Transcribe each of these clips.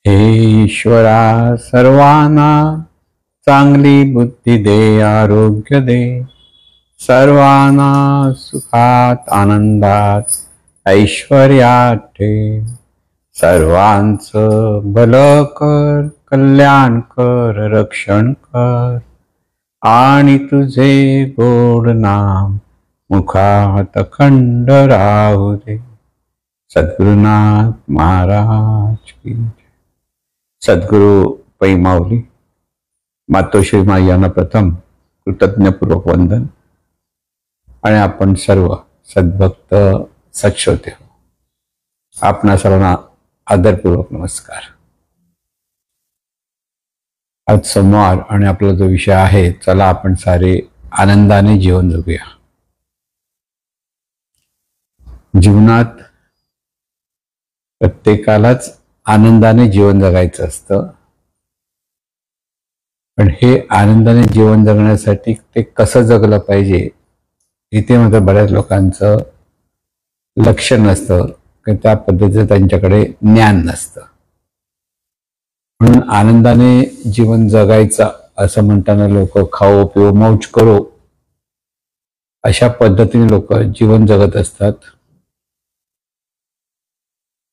हे ईश्वरा, सर्वांना चांगली बुद्धी दे, आरोग्य दे, सर्वांना सुखात आनंदात ऐश्वर्यात ठेव, सर्वांचं भलं कर, कल्याण कर, रक्षण कर, आणि तुझे गोड नाम मुखात अखंड राहू दे. सद्गुरुनाथ महाराज की. सद्गुरु पै माऊली मातोश्री माई यांना प्रथम कृतज्ञपूर्वक वंदन. आणि आपण सर्व सद्भक्त सत्श्रोते हो, आपणा सर्वांना आदरपूर्वक नमस्कार. आज सोमवार आणि आपला जो विषय आहे, चला आपण सारे आनंदाने जीवन जगूया. जीवनात प्रत्येकालाच आनंदाने जीवन जगायचं असतं, पण हे आनंदाने जीवन जगण्यासाठी ते कसं जगलं पाहिजे इथे मात्र बऱ्याच लोकांचं लक्ष नसतं, की त्या पद्धतीचं त्यांच्याकडे ज्ञान नसतं. म्हणून आनंदाने जीवन जगायचं असं म्हणताना लोक खाओ पिओ मौज करो अशा पद्धतीने लोक जीवन जगत असतात.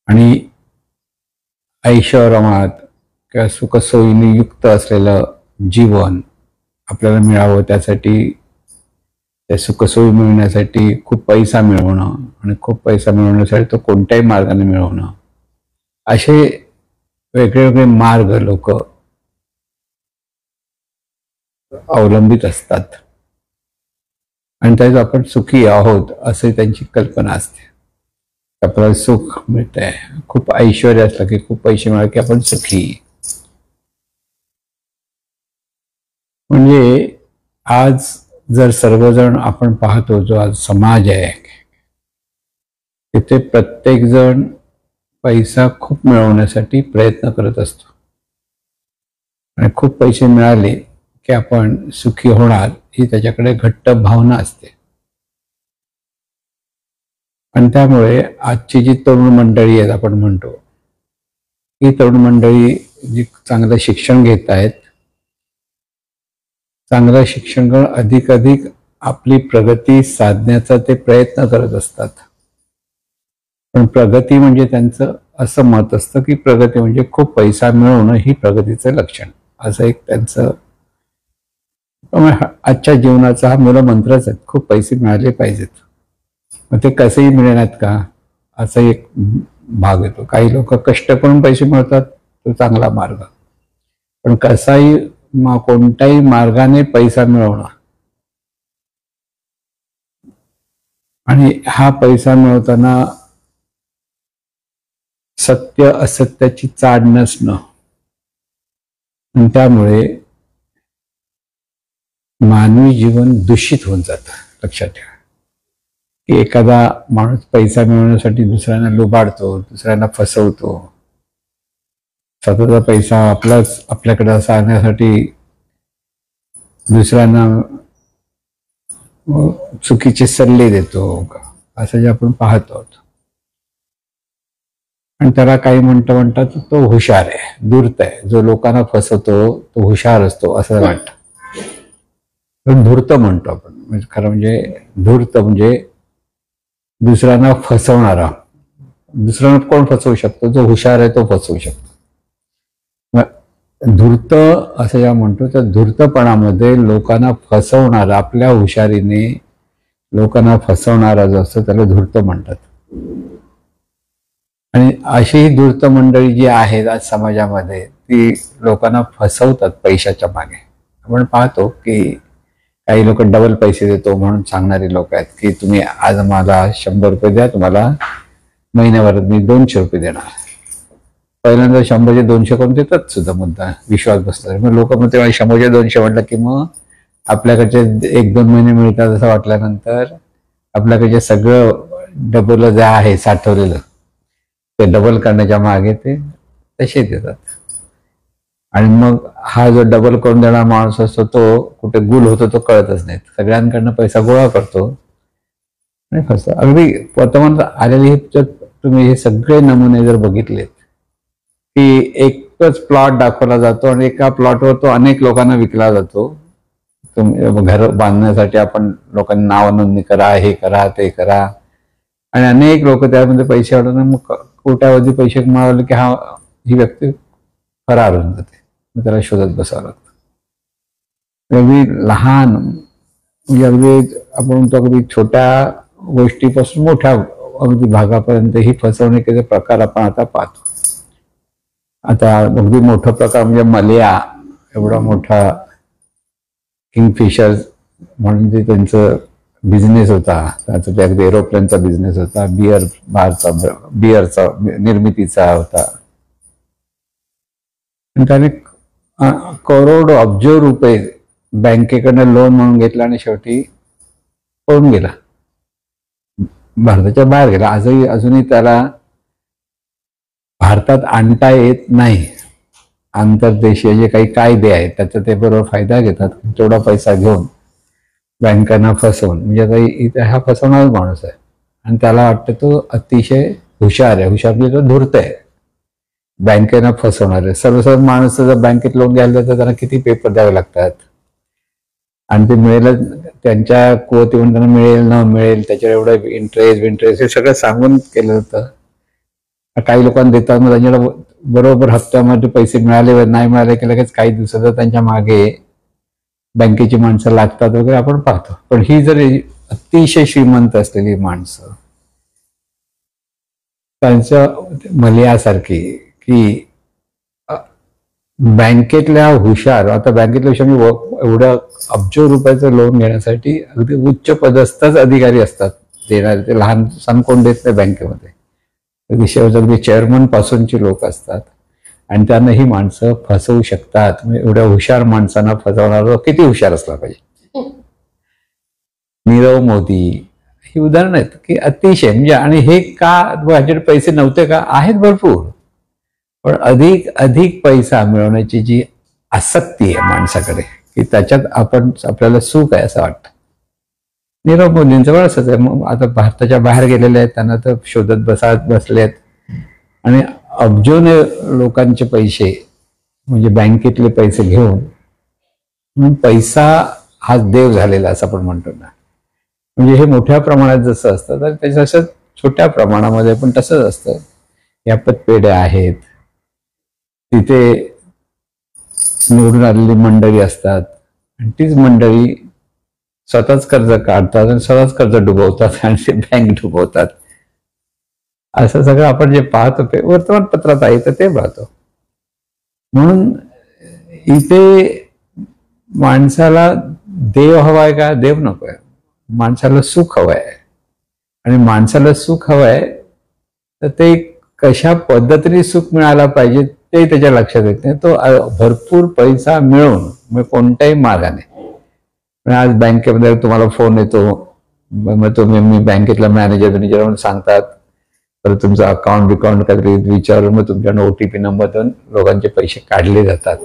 आणि ऐशोआरामात किंवा सुखसोयीने युक्त असलेलं जीवन आपल्याला मिळावं, त्यासाठी त्या सुखसोयी मिळवण्यासाठी खूप पैसा मिळवणं, आणि खूप पैसा मिळवण्यासाठी तो कोणत्याही मार्गाने मिळवणं, असे वेगवेगळे मार्ग लोक अवलंबित असतात. आणि त्यात आपण सुखी आहोत असे त्यांची कल्पना असते. आपल्याला सुख मिळतंय, खूप ऐश्वर्य असलं की, खूप पैसे मिळाले की आपण सुखी. म्हणजे आज जर सर्वजण आपण पाहतो, जो आज समाज आहे तिथे प्रत्येक जण पैसा खूप मिळवण्यासाठी प्रयत्न करत असतो. आणि खूप पैसे मिळाले की आपण सुखी होणार ही त्याच्याकडे घट्ट भावना असते. आणि त्यामुळे आजची जी तरुण मंडळी आहेत, आपण म्हणतो ही तरुण मंडळी जी चांगलं शिक्षण घेत आहेत, चांगलं शिक्षण करून अधिक आपली प्रगती साधण्याचा ते प्रयत्न करत असतात. पण प्रगती म्हणजे त्यांचं असं मत असतं की प्रगती म्हणजे खूप पैसा मिळवणं ही प्रगतीचं लक्षण, असं एक त्यांचं. आजच्या जीवनाचा हा मूलमंत्रच आहे, खूप पैसे मिळाले पाहिजेत. मग ते कसेही मिळणार का, असा एक भाग येतो. काही लोक कष्ट करून पैसे मिळतात, तो चांगला मार्ग. पण कसाही कोणत्याही मार्गाने पैसा मिळवणं, आणि हा पैसा मिळवताना सत्य असत्याची चाड नसणं, आणि त्यामुळे मानवी जीवन दूषित होऊन जातं. लक्षात ठेवा की एखादा माणूस पैसा मिळवण्यासाठी दुसऱ्यांना लुबाडतो, दुसऱ्यांना फसवतो, स्वतःचा पैसा आपल्याकडे असा आणण्यासाठी दुसऱ्यांना चुकीचे सल्ले देतो, असं जे आपण पाहतो आहोत. आणि त्याला काही म्हणतात तो हुशार आहे, धूर्त आहे. जो लोकांना फसवतो तो हुशार असतो असं वाटतं. धूर्त म्हणतो आपण. म्हणजे खरं म्हणजे धूर्त म्हणजे दुसऱ्यांना फसवणारा. दुसऱ्यांना कोण फसवू शकतो? जो हुशार आहे तो फसवू शकतो. धूर्त असं जेव्हा म्हणतो, त्या धूर्तपणामध्ये लोकांना फसवणारा, आपल्या हुशारीने लोकांना फसवणारा जो असतो त्याला धूर्त म्हणतात. आणि अशी ही धूर्त मंडळी जी आहेत आज समाजामध्ये, ती लोकांना फसवतात पैशाच्या मागे. आपण पाहतो की काही लोक डबल पैसे देतो म्हणून सांगणारे लोक आहेत की तुम्ही आज मला 100 रुपये द्या, तुम्हाला महिन्याभरात मी 200 रुपये देणार. पहिल्यांदा 100चे 200 करून देतात सुद्धा, मुद्दा विश्वास बसला. मग लोक मग तेव्हा 100चे 200 म्हटलं की मग आपल्याकडचे 1-2 महिने मिळतात असं वाटल्यानंतर आपल्याकडचे सगळं डबल जे आहे साठवलेलं ते डबल करण्याच्या मागे ते तसे देतात. आणि मग हा जो डबल करून देणारा माणूस असतो तो कुठे गुल होतो तो कळतच नाही. सगळ्यांकडनं पैसा गोळा करतो आणि फसतो. अगदी वर्तमानात आलेले तुम्ही हे सगळे नमुने जर बघितलेत की एकच प्लॉट दाखवला जातो आणि एका प्लॉटवर तो अनेक लोकांना विकला जातो. तुम्ही घर बांधण्यासाठी आपण लोकांनी नाव नोंदणी करा, हे करा, ते करा, आणि अनेक लोक त्यामध्ये पैसे अडवून मग कोट्यावधी पैसे मिळवले की ही व्यक्ती फरार होऊन जाते. मग त्याला शोधत बसावं लागतं. अगदी लहान म्हणजे अगदी आपण म्हणतो अगदी छोट्या गोष्टीपासून मोठ्या अगदी भागापर्यंत ही फसवणुकीचे प्रकार आपण आता पाहतो. आता अगदी मोठा प्रकार म्हणजे मलया एवढा मोठा किंगफिशर म्हणून जे त्यांचं बिझनेस होता, त्याचा ते अगदी एरोप्लेनचा बिझनेस होता, बिअरचा निर्मितीचा होता. त्याने करोड अब्ज रुपये बँकेकडनं लोन म्हणून घेतला आणि शेवटी पळून गेला, भारताच्या बाहेर गेला. अजूनही त्याला भारतात आणता येत नाही. आंतरदेशीय जे काही कायदे आहेत त्याचा ते बरोबर फायदा घेतात. तेवढा पैसा घेऊन बँकांना फसवून, म्हणजे आता इथे हा फसवणारा माणूस आहे आणि त्याला वाटतं तो अतिशय हुशार आहे. हुशार म्हणजे तो धूर्त आहे, बँकेनं फसवणार आहे. सर्वसाधारण माणूस जर बँकेत लोन घ्यायला तर त्यांना किती पेपर द्यावे लागतात आणि ते मिळेल त्यांच्या कुवतीवरून त्यांना मिळेल न मिळेल त्याच्यावर एवढं इंटरेस्ट हे सगळं सांगून केलं जातं. काही लोकांना देतात, मग त्यांच्याकडे बरोबर हप्त्यामध्ये पैसे मिळाले नाही मिळाले की लगेच काही दिवसात त्यांच्या मागे बँकेची माणसं लागतात वगैरे आपण पाहतो. पण ही जर अतिशय श्रीमंत असलेली माणसं, त्यांचं मलयासारखी की बँकेतल्या हुशार, आता बँकेतल्या हुशार एवढ्या अब्ज रुपयाचं लोन घेण्यासाठी अगदी उच्च पदस्थच अधिकारी असतात देणारे. ते लहान सण कोण देत नाही बँकेमध्ये, अगदी चेअरमन पासूनची लोक असतात आणि त्यांना ही माणसं फसवू शकतात. म्हणजे एवढ्या हुशार माणसांना फसवणार किती हुशार असला पाहिजे. नीरव मोदी ही उदाहरण आहेत की अतिशय म्हणजे, आणि हे का ह्याच्याकडे पैसे नव्हते का, आहेत भरपूर, पण अधिक अधिक पैसा मिळवण्याची जी आसक्ती आहे माणसाकडे की त्याच्यात आपल्याला सुख आहे असं वाटतं. नीरव मोदींचं पण असंच आहे. मग आता भारताच्या बाहेर गेलेले आहेत, त्यांना तर शोधत बसलेत आणि अब्जोने लोकांचे पैसे म्हणजे बँकेतले पैसे घेऊन पैसा हा देव झालेला असं आपण म्हणतो ना. म्हणजे हे मोठ्या प्रमाणात जसं असतं तर त्याच्या असं छोट्या प्रमाणामध्ये पण तसंच असतं. या पतपेढ्या आहेत, तिथे निवडून आलेली मंडळी असतात आणि तीच मंडळी स्वतःच कर्ज काढतात आणि स्वतःच कर्ज डुबवतात आणि ते बँक डुबवतात. असं सगळं आपण जे पाहतो ते वर्तमानपत्रात आहे तर ते पाहतो. म्हणून इथे माणसाला देव हवाय का, देव नकोय, माणसाला सुख हवंय. आणि माणसाला सुख हवंय तर ते कशा पद्धतीने सुख मिळायला पाहिजे ते त्याच्या लक्षात येत नाही. तो भरपूर पैसा मिळवून मग कोणत्याही मार्गाने, आज बँकेमध्ये तुम्हाला फोन येतो, मग तुम्ही बँकेतला मॅनेजर म्हणून सांगतात, तर तुमचं अकाउंट काहीतरी विचारून मग तुमच्याकडे OTP नंबर देऊन लोकांचे पैसे काढले जातात.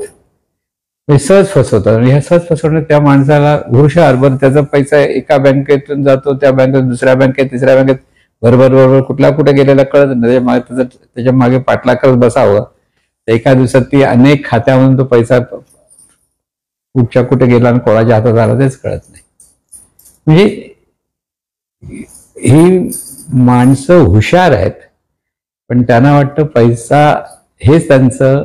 हे सहज फसवतात. आणि ह्या सहज फसवणं त्या माणसाला हुशार, बरं त्याचा पैसा एका बँकेतून जातो त्या बँकेत, दुसऱ्या बँकेत, तिसऱ्या बँकेत, बरोबर कुठे गेलेला कळत नाही. त्याच्या मागे पाठलाग करत बसावं. एका दिवसात ती अनेक खात्यामधून तो पैसा कुठे गेला आणि कोणाच्या हातात आला तेच कळत नाही. म्हणजे ही माणसं हुशार आहेत, पण त्यांना वाटतं पैसा हेच त्यांचं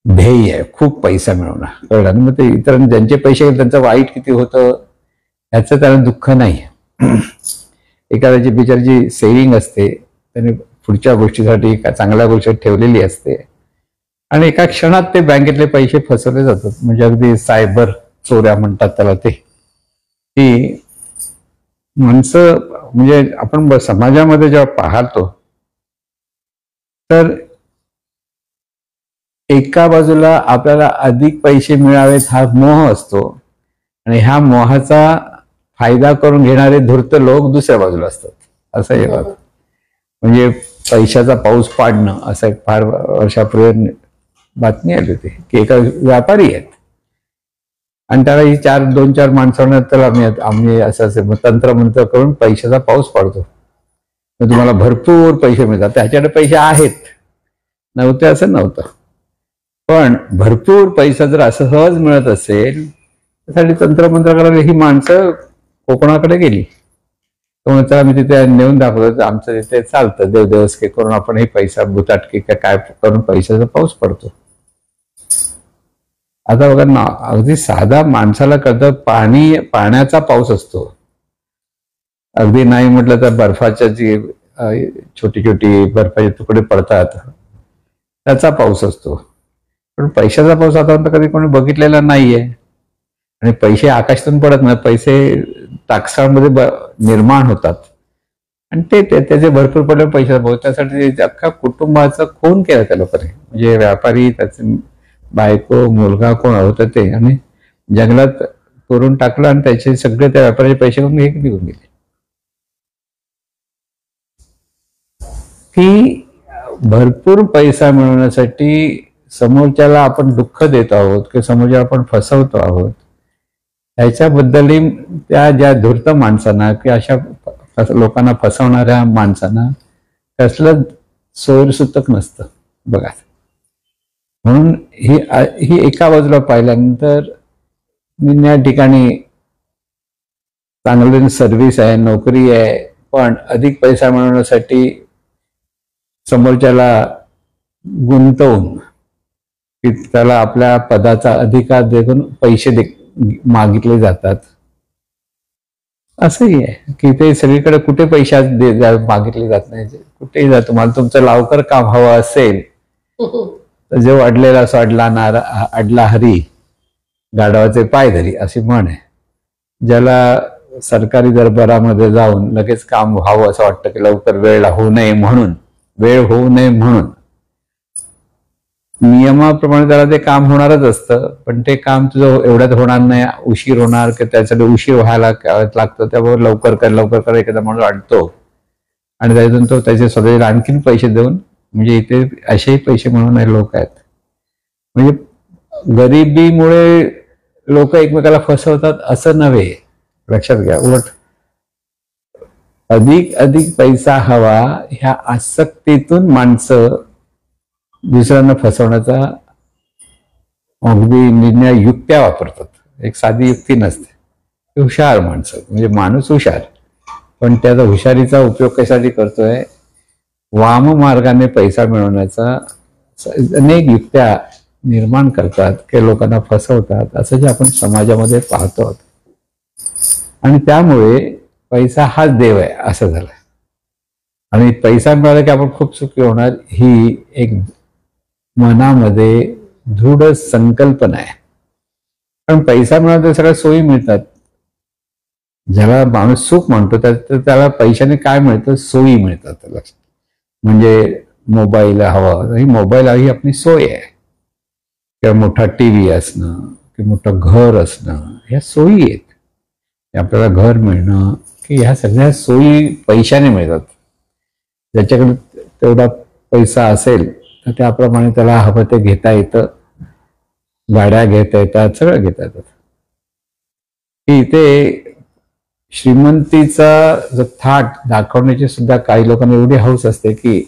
ध्येय आहे, खूप पैसा मिळवणं, कळलं. मग ते इतर ज्यांचे पैसे त्यांचं वाईट किती होतं ह्याचं त्यांना दुःख नाही. एखाद्याची बिचाराची सेव्हिंग असते, त्याने पुढच्या गोष्टीसाठी चांगल्या गोष्टी ठेवलेली असते आणि एका क्षणात ते बँकेतले पैसे फसवले जातात. म्हणजे अगदी सायबर चोऱ्या म्हणतात त्याला. ते की माणसं म्हणजे आपण समाजामध्ये जेव्हा पाहतो तर एका बाजूला आपल्याला अधिक पैसे मिळावेत हा मोह असतो आणि ह्या मोहाचा फायदा करून घेणारे धूर्त लोक दुसऱ्या बाजूला असतात. असं हे बघ, म्हणजे पैशाचा पाऊस पाडणं असं एक फार वर्षापूर्वी बातमी आली होती की एका व्यापारी आहेत आणि त्याला ही 2-4 माणसांना तर आम्ही असं तंत्रमंत्र करून पैशाचा पाऊस पाडतो, तुम्हाला भरपूर पैसे मिळतात. त्याच्याकडे पैसे आहेत नव्हते असं नव्हतं, पण भरपूर पैसा जर असं सहज मिळत असेल त्यासाठी तंत्रमंत्र करायला ही माणसं कोकणाकडे गेली. तर आम्ही तिथे नेऊन दाखवतो, आमचं तिथे चालतं देवदेवस्के करून आपण हे पैसा भुताटकी काय करून पैशाचा पाऊस पडतो. आता बघा ना, अगदी साधा माणसाला कळतं, पाण्याचा पाऊस असतो. अगदी नाही म्हटलं तर बर्फाच्या जी छोटी छोटी बर्फाचे तुकडे पडतात त्याचा पाऊस असतो. पण पैशाचा पाऊस आतापर्यंत कधी कोणी बघितलेला नाहीये. आणि पैसे आकाशातून पडत नाही, पैसे टाकसाळमध्ये निर्माण होतात आणि त्याचे भरपूर पडले पैशाचा पाऊस. त्यासाठी अख्खा कुटुंबाचा खून केला त्या लोकांनी. म्हणजे व्यापारी, त्याचे बायको, मुलगा कोण होतं ते, आणि जंगलात करून टाकलं आणि त्याचे सगळे त्या व्यापाऱ्याचे पैसे करून हे निघून गेले. की भरपूर पैसा मिळवण्यासाठी समोरच्याला आपण दुःख देत आहोत की समोरच्याला आपण फसवतो आहोत, ह्याच्याबद्दलही त्या ज्या धूर्त माणसांना की अशा लोकांना फसवणाऱ्या माणसांना कसलं सोयीसुतक नसतं बघा. म्हणून ही एका बाजूला पाहिल्यानंतर मी या ठिकाणी चांगली सर्व्हिस आहे, नोकरी आहे, पण अधिक पैसा मिळवण्यासाठी समोरच्याला गुंतवून की त्याला आपल्या पदाचा अधिकार देऊन पैसे मागितले जातात. असंही आहे की ते सगळीकडे कुठे पैसे मागितले जात नाही. कुठेही जा, तुम्हाला तुमचं लवकर काम हवं असेल तर जो अडलेला सोडला अडला हरी गाढवाचे पाय धरी अशी म्हण आहे. ज्याला सरकारी दरबारामध्ये जाऊन लगेच काम व्हावं असं वाटतं की लवकर वेळ होऊ नये म्हणून नियमाप्रमाणे त्याला ते काम होणारच असतं, पण ते काम तुझं एवढ्यात होणार नाही, उशीर होणार की त्यासाठी उशीर व्हायला लागतो. त्यामुळे लवकर कर एखादा माणूस अडतो आणि त्यातून तो त्याचे स्वतःला आणखीन पैसे देऊन, म्हणजे इथे असेही पैसे मिळवणारे लोक आहेत. म्हणजे गरिबीमुळे लोक एकमेकाला फसवतात असं नव्हे, लक्षात घ्या. उलट अधिक पैसा हवा ह्या आसक्तीतून माणसं दुसऱ्यांना फसवण्याचा अगदी निर्णय युक्त्या वापरतात. एक साधी युक्ती नसते. हुशार माणसं, म्हणजे माणूस हुशार, पण त्याचा हुशारीचा उपयोग कशासाठी करतोय? वाम मार्गाने पैसा मिळवण्याचा अनेक युक्त्या निर्माण करतात की लोकांना फसवतात, असं जे आपण समाजामध्ये पाहतो. आणि त्यामुळे पैसा हाच देव आहे असं झालं. आणि पैसा मिळाला की आपण खूप सुखी होणार ही एक मनामध्ये दृढ संकल्पना आहे. कारण पैसा मिळाला तर सगळ्या सोयी मिळतात. ज्याला माणूस सुख म्हणतो त्याला पैशाने काय मिळतं? सोयी मिळतात. लक्षात, म्हणजे मोबाईल हवा, ही मोबाईल ही आपली सोय आहे, किंवा मोठा टीव्ही असणं, की मोठं घर असणं, ह्या सोयी आहेत. आपल्याला घर मिळणं की ह्या सगळ्या सोयी पैशाने मिळतात. ज्याच्याकडे तेवढा पैसा असेल तर त्याप्रमाणे त्याला हवं ते घेता येतं, गाड्या घेता येतात, सगळं घेता येतात. इथे श्रीमंतीचा जो थाट दाखवण्याची सुद्धा काही लोकांना एवढी हौस असते की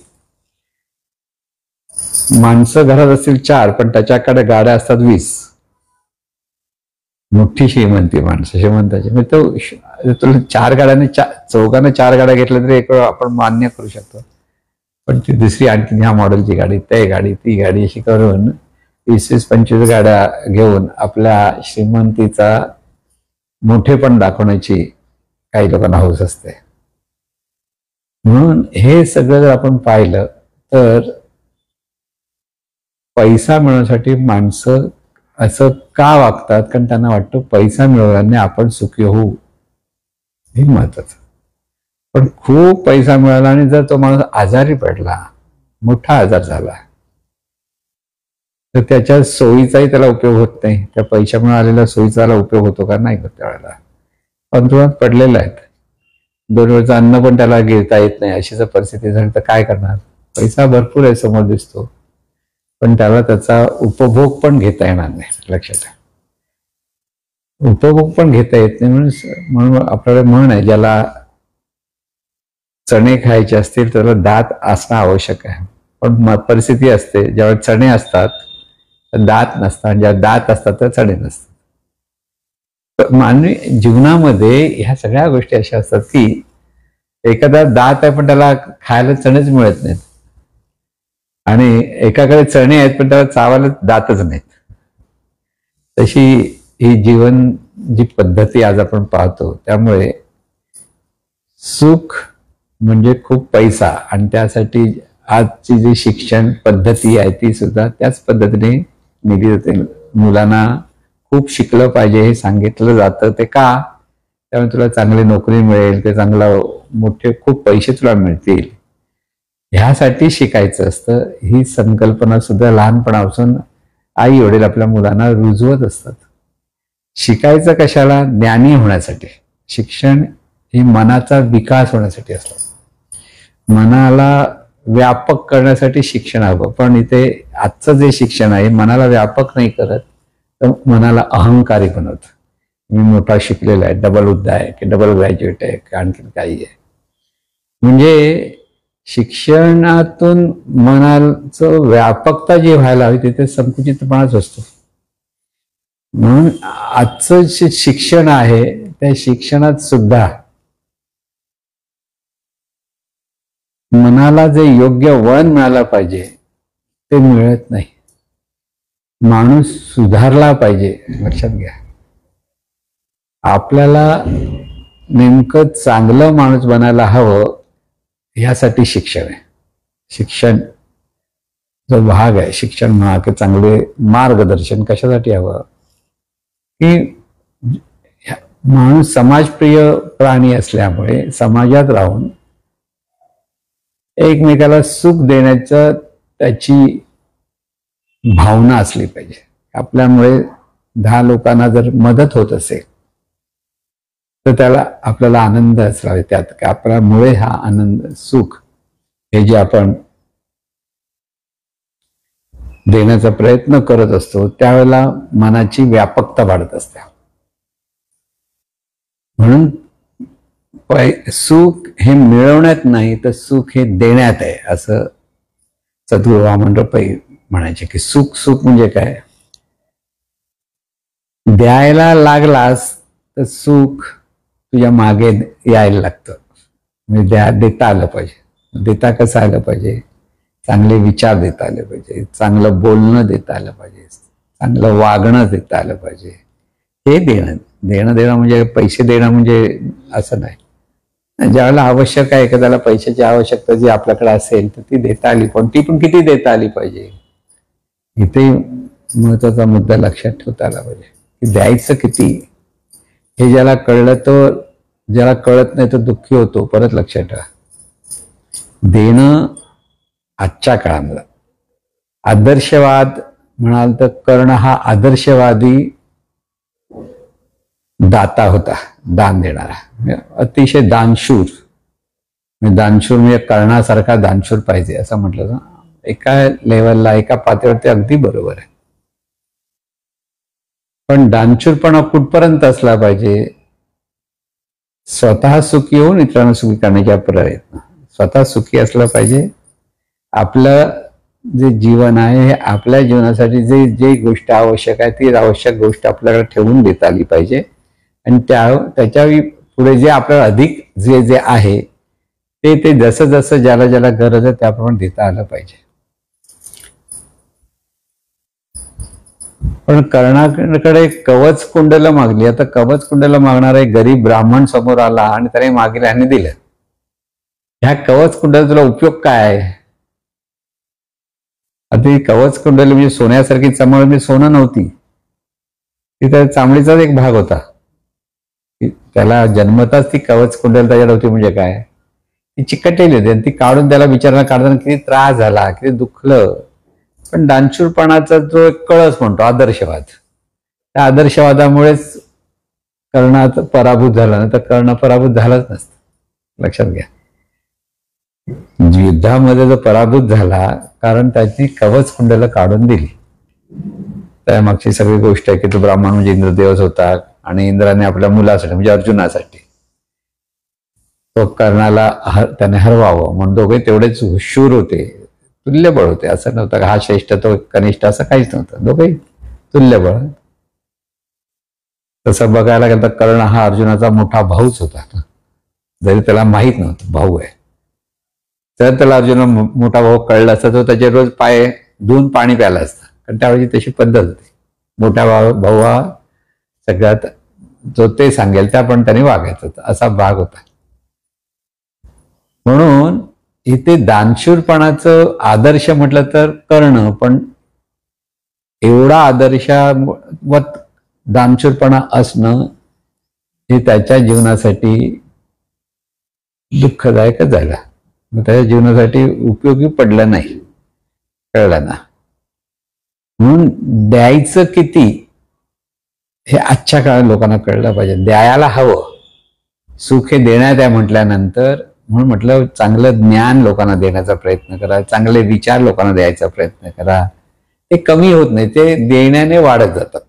माणसं घरात असतील 4 पण त्याच्याकडे गाड्या असतात 20. मोठी श्रीमंती माणसं, श्रीमंताची. म्हणजे तो 4 गाड्याने चौघांना 4 गाड्या घेतल्या तरी एक वेळ आपण मान्य करू शकतो, पण ती दुसरी आणखी ह्या मॉडेलची गाडी, ते गाडी, ती गाडी, अशी करून 20-25 गाड्या घेऊन आपल्या श्रीमंतीचा मोठेपण दाखवण्याची काही लोकांना हौस असते. म्हणून हे सगळं जर आपण पाहिलं तर पैसा मिळवण्यासाठी माणसं असं का वागतात? कारण त्यांना वाटतं पैसा मिळवल्याने आपण सुखी होऊ, हे महत्वाचं. पण खूप पैसा मिळाला आणि जर तो माणूस आजारी पडला, मोठा आजार झाला, तर त्याच्या सोयीचाही त्याला उपयोग होत नाही. त्या पैशामुळे आलेल्या सोयीचा उपयोग होतो का? नाही होत. त्यावेळेला अंतरुणात पडलेला आहेत, 2 वेळचं अन्न पण त्याला घेता येत नाही, अशी जर परिस्थिती झाली तर काय करणार? पैसा भरपूर आहे समोर दिसतो, पण त्याला त्याचा उपभोग पण घेता येणार नाही. लक्षात ठेवा, उपभोग पण घेता येत नाही. म्हणून आपल्याला म्हण आहे, ज्याला चणे खायचे असतील त्याला दात असणं आवश्यक आहे. पण परिस्थिती असते, ज्यावेळेस चणे असतात तर दात नसतात, ज्या दात असतात तर चणे नसतात. मानवी जीवनामध्ये ह्या सगळ्या गोष्टी अशा असतात की एखादा दात आहे पण त्याला खायला चणेच मिळत नाहीत, आणि एकाकडे चणे आहेत पण त्याला चावायला दातच नाहीत. तशी ही जीवन जी पद्धती आज आपण पाहतो, त्यामुळे सुख म्हणजे खूप पैसा, आणि त्यासाठी आजची जी शिक्षण पद्धती आहे ती सुद्धा त्याच पद्धतीने नेली जाते. मुलांना खूप शिकलं पाहिजे हे सांगितलं जातं. ते का? त्यामुळे तुला चांगली नोकरी मिळेल, ते चांगला मोठे खूप पैसे तुला मिळतील, ह्यासाठी शिकायचं असतं. ही संकल्पना सुद्धा लहानपणापासून आई वडील आपल्या मुलांना रुजवत असतात. शिकायचं कशाला? ज्ञानी होण्यासाठी. शिक्षण हे मनाचा विकास होण्यासाठी असतं. मनाला व्यापक करण्यासाठी शिक्षण हवं, पण इथे आजचं जे शिक्षण आहे मनाला व्यापक नाही करत, तर मनाला अहंकारी बनवतं. मी मोठा शिकलेला आहे, डबल हुद्दा आहे, की डबल ग्रॅज्युएट आहे, की आणखीन काही आहे. म्हणजे शिक्षणातून मनाचं व्यापकता जी व्हायला हवी तिथे संकुचितपणाच असतो. म्हणून आजचं जे शिक्षण आहे त्या शिक्षणात सुद्धा मनाला जे योग्य वळण मिळालं पाहिजे ते मिळत नाही. माणूस सुधारला पाहिजे, लक्षात घ्या. आपल्याला नेमकं चांगलं माणूस बनायला हवं, यासाठी शिक्षण आहे. शिक्षण जो भाग आहे, शिक्षण म्हणा की चांगले मार्गदर्शन कशासाठी हवं, की माणूस समाजप्रिय प्राणी असल्यामुळे समाजात राहून एकमेकाला सुख देण्याचं त्याची भावना असली पाहिजे. आपल्यामुळे 10 लोकांना जर मदत होत असेल तर त्याला आपल्याला आनंद असला त्यात, की आपल्यामुळे हा आनंद सुख हे जे आपण देण्याचा प्रयत्न करत असतो त्यावेळेला मनाची व्यापकता वाढत असते. म्हणून सुख हे मिळवण्यात नाही तर सुख हे देण्यात आहे, असं सद्गुरू वामनराव पै म्हणायचे. की सुख सुख म्हणजे काय? द्यायला लागलास तर सुख तुझ्या मागे यायला लागतं. म्हणजे देता आलं पाहिजे. देता कसं आलं पाहिजे? चांगले विचार देता आले पाहिजे, चांगलं बोलणं देता आलं पाहिजे, चांगलं वागणं देता आलं पाहिजे. हे देणं म्हणजे पैसे देणं म्हणजे असं नाही. ज्यावेळेला आवश्यक आहे, एखाद्याला पैशाची आवश्यकता जी आपल्याकडे असेल तर ती देता आली, पण ती पण किती देता आली पाहिजे, इथे महत्वाचा मुद्दा लक्षात ठेवता आला पाहिजे. की द्यायचं किती हे ज्याला कळलं तो, ज्याला कळत नाही तो दुःखी होतो. परत लक्षात ठेवा, देणं आजच्या काळामध्ये आदर्शवाद म्हणाल तर कर्ण हा आदर्शवादी दाता होता, दान देणारा, अतिशय दानशूर. दानशूर म्हणजे कर्णासारखा दानशूर पाहिजे असं म्हटलं ना. एका लेवलला, एका पातळीवर ते अगदी बरोबर आहे. पण दानशूरपणा कुठपर्यंत असला पाहिजे? स्वतः सुखी होऊन इतरांना सुखी करण्याचा प्रयत्न. स्वतः सुखी असलं पाहिजे. आपलं जे जीवन आहे हे आपल्या जीवनासाठी जे जे गोष्ट आवश्यक आहे ती आवश्यक गोष्ट आपल्याकडे ठेवून देता आली पाहिजे, आणि त्याच्या पुढे जे आपल्याला अधिक जे जे आहे ते जसं जसं ज्याला ज्याला गरज आहे त्याप्रमाणे देता आलं पाहिजे. पण कर्णाकडे कवच कुंडलं मागली. आता कवच कुंडलं मागणारा एक गरीब ब्राह्मण समोर आला आणि त्याने मागितलं आणि दिलं. ह्या कवच कुंडला तुला उपयोग काय आहे? आता कवच कुंडली म्हणजे सोन्यासारखी चमळ, म्हणजे सोनं नव्हती ती, त्या चांबडीचाच एक भाग होता. त्याला जन्मताच ती कवच कुंडल त्याच्यात होती. म्हणजे काय? ती चिकटलेली होती आणि ती काढून त्याला विचारणा काढताना किती त्रास झाला, किती दुखलं. पण दानशूरपणाचा जो एक कळस म्हणतो आदर्शवाद, त्या आदर्शवादामुळेच कर्णात पराभूत झाला, नाही तर कर्ण पराभूत झालाच नसतं. लक्षात घ्या, युद्धामध्ये जो पराभूत झाला कारण त्याची कवच कुंडलं काढून दिली. त्यामागची सगळी गोष्ट आहे की तो ब्राह्मण म्हणजे इंद्रदेवच होता, आणि इंद्राने आपल्या मुलासाठी म्हणजे अर्जुनासाठी तो कर्णाला त्याने हरवावं म्हणून दोघे तेवढेच शूर होते. तुल्यबळ होते. असं नव्हतं हा श्रेष्ठ तो कनिष्ठ असं काहीच नव्हतं, दोघेही तुल्यबळ. तसं बघायला गेलं तर कर्ण हा अर्जुनाचा मोठा भाऊच होता, जरी त्याला माहीत नव्हतं भाऊ आहे. जर त्याला अर्जुन मोठा भाऊ कळला असता तर त्याचे रोज पाय धुवून पाणी प्यायला असतं, कारण त्यावेळी तशी पद्धत होती. मोठा भाऊ हा सगळ्यात जो ते सांगेल त्या पण त्याने वागायचं, असा भाग होता. म्हणून इथे दानशूरपणाचं आदर्श म्हटलं तर कर्ण, पण एवढा आदर्शावत दानशूरपणा असणं हे त्याच्या जीवनासाठी दुःखदायकच झालं. त्याच्या जीवनासाठी उपयोगी पडलं नाही, कळलं ना. म्हणून द्यायचं किती हे आजच्या काळात लोकांना कळलं पाहिजे. द्यायला हवं, सुख हे देण्यात आहे म्हटल्यानंतर, म्हणून म्हटलं चांगलं ज्ञान लोकांना देण्याचा प्रयत्न करा, चांगले विचार लोकांना द्यायचा प्रयत्न करा. ते कमी होत नाही, ते देण्याने वाढत जातात.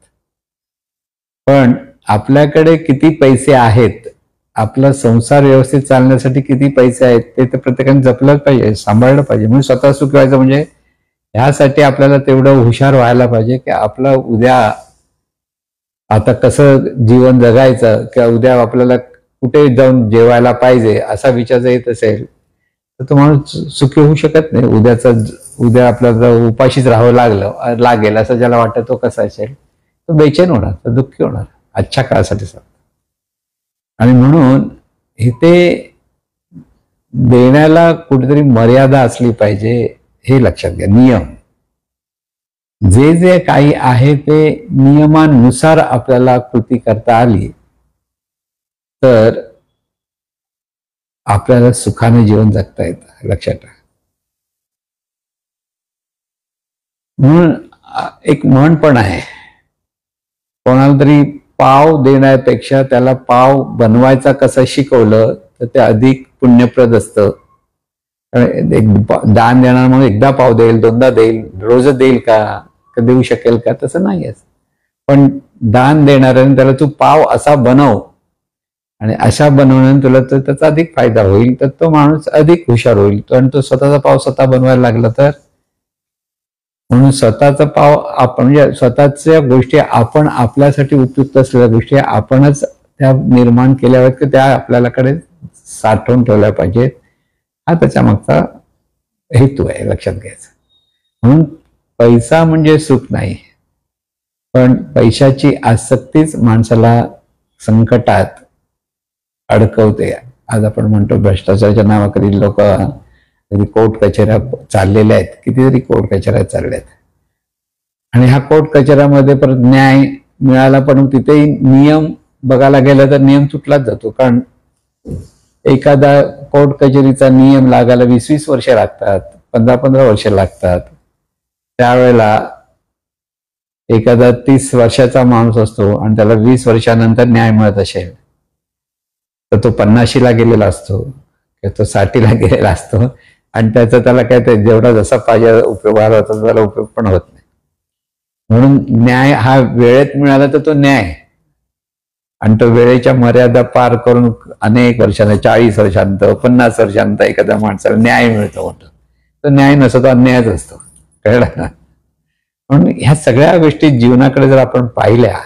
पण आपल्याकडे किती पैसे आहेत, आपला संसार व्यवस्थित चालण्यासाठी किती पैसे आहेत ते तर प्रत्येकाने जपलं पाहिजे, सांभाळलं पाहिजे. म्हणून स्वतः सुख व्हायचं म्हणजे ह्यासाठी आपल्याला तेवढं हुशार व्हायला पाहिजे की आपलं उद्या आता कसं जीवन जगायचं, किंवा उद्या आपल्याला कुठे जाऊन जेवायला पाहिजे असा विचार जर येत असेल तर तो माणूस सुखी होऊ शकत नाही. उद्या आपल्याला उपाशीच राहावं लागेल असं ज्याला वाटतं तो कसा असेल, तो बेचैन होणार, तो दुःखी होणार आजच्या काळासाठी. आणि म्हणून इथे देण्याला कुठेतरी मर्यादा असली पाहिजे, हे लक्षात घ्या. नियम जे जे काही आहे ते नियमानुसार आपल्याला कृती करता आली तर आपल्याला सुखाने जीवन जगता येतं, लक्षात ठेवा. म्हणून एक म्हण पण आहे, कोणाला तरी पाव देण्यापेक्षा त्याला पाव बनवायचा कसं शिकवलं तर ते अधिक पुण्यप्रद असतं. दान देणार म्हणून एकदा पाव देईल, दोनदा देईल, रोज देईल का, देऊ शकेल का, तसं नाही आहे. पण दान देणाऱ्याने त्याला तू पाव असा बनव आणि अशा बनवण्याने तुला तर त्याचा अधिक फायदा होईल, तर तो माणूस अधिक हुशार होईल. पण तो स्वतःचा पाव स्वतः बनवायला लागला तर, म्हणून स्वतःचा पाव आपण म्हणजे स्वतःच्या गोष्टी आपण आपल्यासाठी उपयुक्त असलेल्या गोष्टी आपणच त्या निर्माण केल्या आहेत की त्या आपल्याकडे साठवून ठेवल्या पाहिजेत. हा त्याच्या मागचा हेतू आहे, लक्षात घ्यायचं. म्हणून पैसा म्हणजे सुख नाही, पण पैशाची आसक्तीच माणसाला संकटात अडकवते. आज आपण म्हणतो भ्रष्टाचाराच्या नावाखाली लोक कोर्ट कचेऱ्या चाललेल्या आहेत, कितीतरी कोर्ट कचेऱ्या चालल्या आहेत. आणि ह्या कोर्ट कचेऱ्यामध्ये परत न्याय मिळाला, पण तिथेही नियम बघायला गेलं तर नियम तुटलाच जातो. कारण एखादा कोर्ट कचेरीचा नियम लागायला 20-20 वर्ष लागतात, 15-15 वर्ष लागतात. त्यावेळेला एखादा 30 वर्षाचा माणूस असतो आणि त्याला 20 वर्षानंतर न्याय मिळत असेल तर तो 50ला गेलेला असतो किंवा तो 60ला गेलेला असतो, आणि त्याला काय ते जेवढा जसा पाहिजे उपयोग व्हायला होता त्याला उपयोग पण होत नाही. म्हणून न्याय हा वेळेत मिळाला तर तो न्याय, आणि तो वेळेच्या मर्यादा पार करून अनेक वर्षांना 40 वर्षांत 50 वर्षांत एखाद्या माणसाला न्याय मिळतो म्हणतो, तो न्याय नसतो, तो अन्यायच असतो, कळलं ना. म्हणून ह्या सगळ्या गोष्टी जीवनाकडे जर आपण पाहिल्या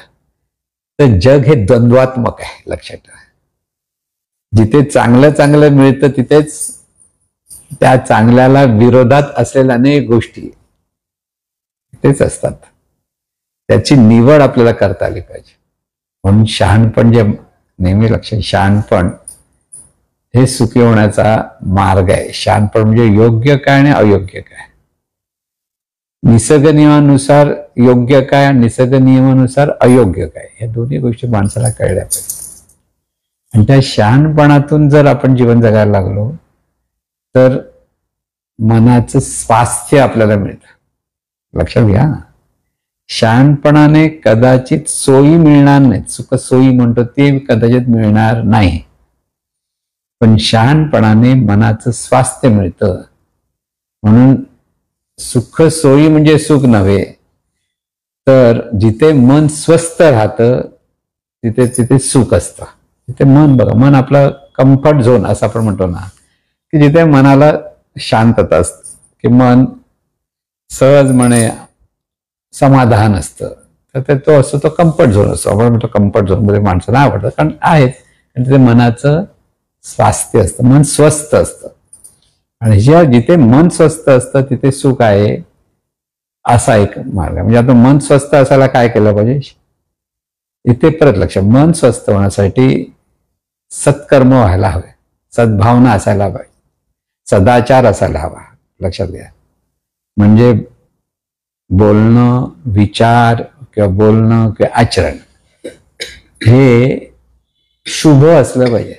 तर जग हे द्वंद्वात्मक आहे, लक्षात ठेवा. जिथे चांगलं चांगलं मिळतं तिथेच त्या चांगल्याला विरोधात असलेल्या अनेक गोष्टी तेच असतात. त्याची निवड आपल्याला करता आली पाहिजे. म्हणून शहाणपण जे नेहमी लक्षात, शहाणपण हे सुखी होण्याचा मार्ग आहे. शहाणपण म्हणजे योग्य काय आणि अयोग्य काय, निसर्ग नियमानुसार योग्य काय आणि निसर्ग नियमानुसार अयोग्य काय, या दोन्ही गोष्टी माणसाला कळल्या पाहिजे. आणि त्या शहाणपणातून जर आपण जीवन जगायला लागलो तर मनाचं स्वास्थ्य आपल्याला मिळतं, लक्षात घ्या. शहाणपणाने कदाचित सोयी मिळणार नाहीत, सुख सोयी म्हणतो ते कदाचित मिळणार नाही, पण शहाणपणाने मनाचं स्वास्थ्य मिळतं. म्हणून सुख सोयी म्हणजे सुख नव्हे, तर जिथे मन स्वस्थ राहतं तिथे तिथे सुख असतं. तिथे मन बघा, मन आपला कम्फर्ट झोन असं आपण म्हणतो ना, की जिथे मनाला शांतता असते, की मन सहजपणे समाधान असतं, तर तो असतो तो कम्फर्ट झोन असतो. आपण म्हणतो कम्फर्ट झोनमध्ये माणसाला आवडतं कारण आहेत, आणि तिथे मनाचं स्वास्थ्य असतं, मन स्वस्थ असतं. आणि जिथे मन स्वस्थ असतं तिथे सुख आहे, असा एक मार्ग. म्हणजे आता मन स्वस्थ असायला काय केलं पाहिजे, इथे परत लक्ष, मन स्वस्थ होण्यासाठी सत्कर्म व्हायला हवे, सद्भावना असायला पाहिजे, सदाचार असायला हवा. लक्षात घ्या. म्हणजे बोलणं, विचार किंवा बोलणं किंवा आचरण हे शुभ असलं पाहिजे.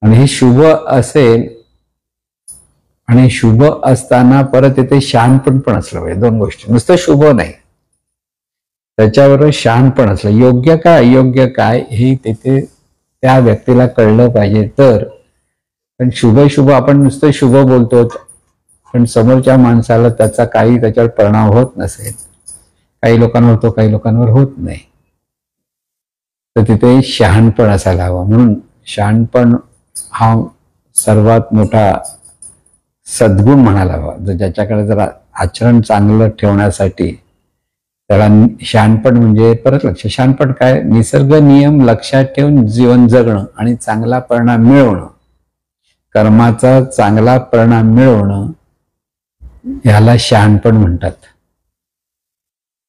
आणि हे शुभ असेल, आणि शुभ असताना परत इथे शहाणपण पण असलं पाहिजे. दोन गोष्टी, नुसतं शुभ नाही, त्याच्याबरोबर शहाणपण असलं. योग्य काय अयोग्य काय हे तिथे त्या व्यक्तीला कळलं पाहिजे. तर पण शुभ आपण नुसतं शुभ बोलतो, पण समोरच्या माणसाला त्याचा काही त्याच्यावर परिणाम होत नसेल, काही लोकांवर होतो, काही लोकांवर होत नाही, तर तिथे शहाणपण असायला हवं. म्हणून शहाणपण हा सर्वात मोठा सद्गुण म्हणायला हवा. ज्याच्याकडे जरा आचरण चांगलं ठेवण्यासाठी त्याला शहाणपण म्हणजे परत लक्ष. शहाणपण काय, निसर्ग नियम लक्षात ठेवून जीवन जगणं आणि चांगला परिणाम मिळवणं, कर्माचा चांगला परिणाम मिळवणं, याला शहाणपण म्हणतात.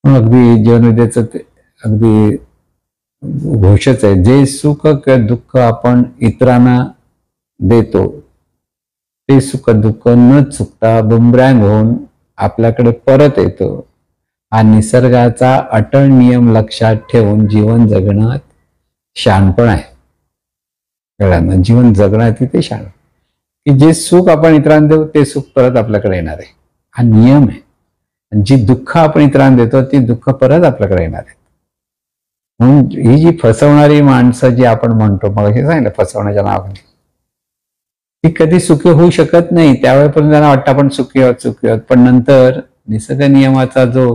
अगदी जीवनविद्येचं ते अगदी घोषच आहे, जे सुख किंवा दुःख आपण इतरांना देतो ते सुख दुःख न चुकता बुमरँग होऊन आपल्याकडे परत येतो. हा निसर्गाचा अटळ नियम लक्षात ठेवून जीवन जगणं शहाणपण आहे. कळलं? जीवन जगणं तिथे शहाण, की जे सुख आपण इतरांना देऊ ते सुख परत आपल्याकडे येणार आहे, हा नियम आहे. आणि जी दुःख आपण इतरांना देतो ती दुःख परत आपल्याकडे येणार आहे. म्हणून ही जी फसवणारी माणसं जी आपण म्हणतो, मग हे सांगितलं फसवण्याच्या नावाने, ती कधी सुखी होऊ शकत नाही. त्यावेळेपर्यंत त्यांना वाटतं आपण सुखी आहोत, पण नंतर निसर्ग नियमाचा जो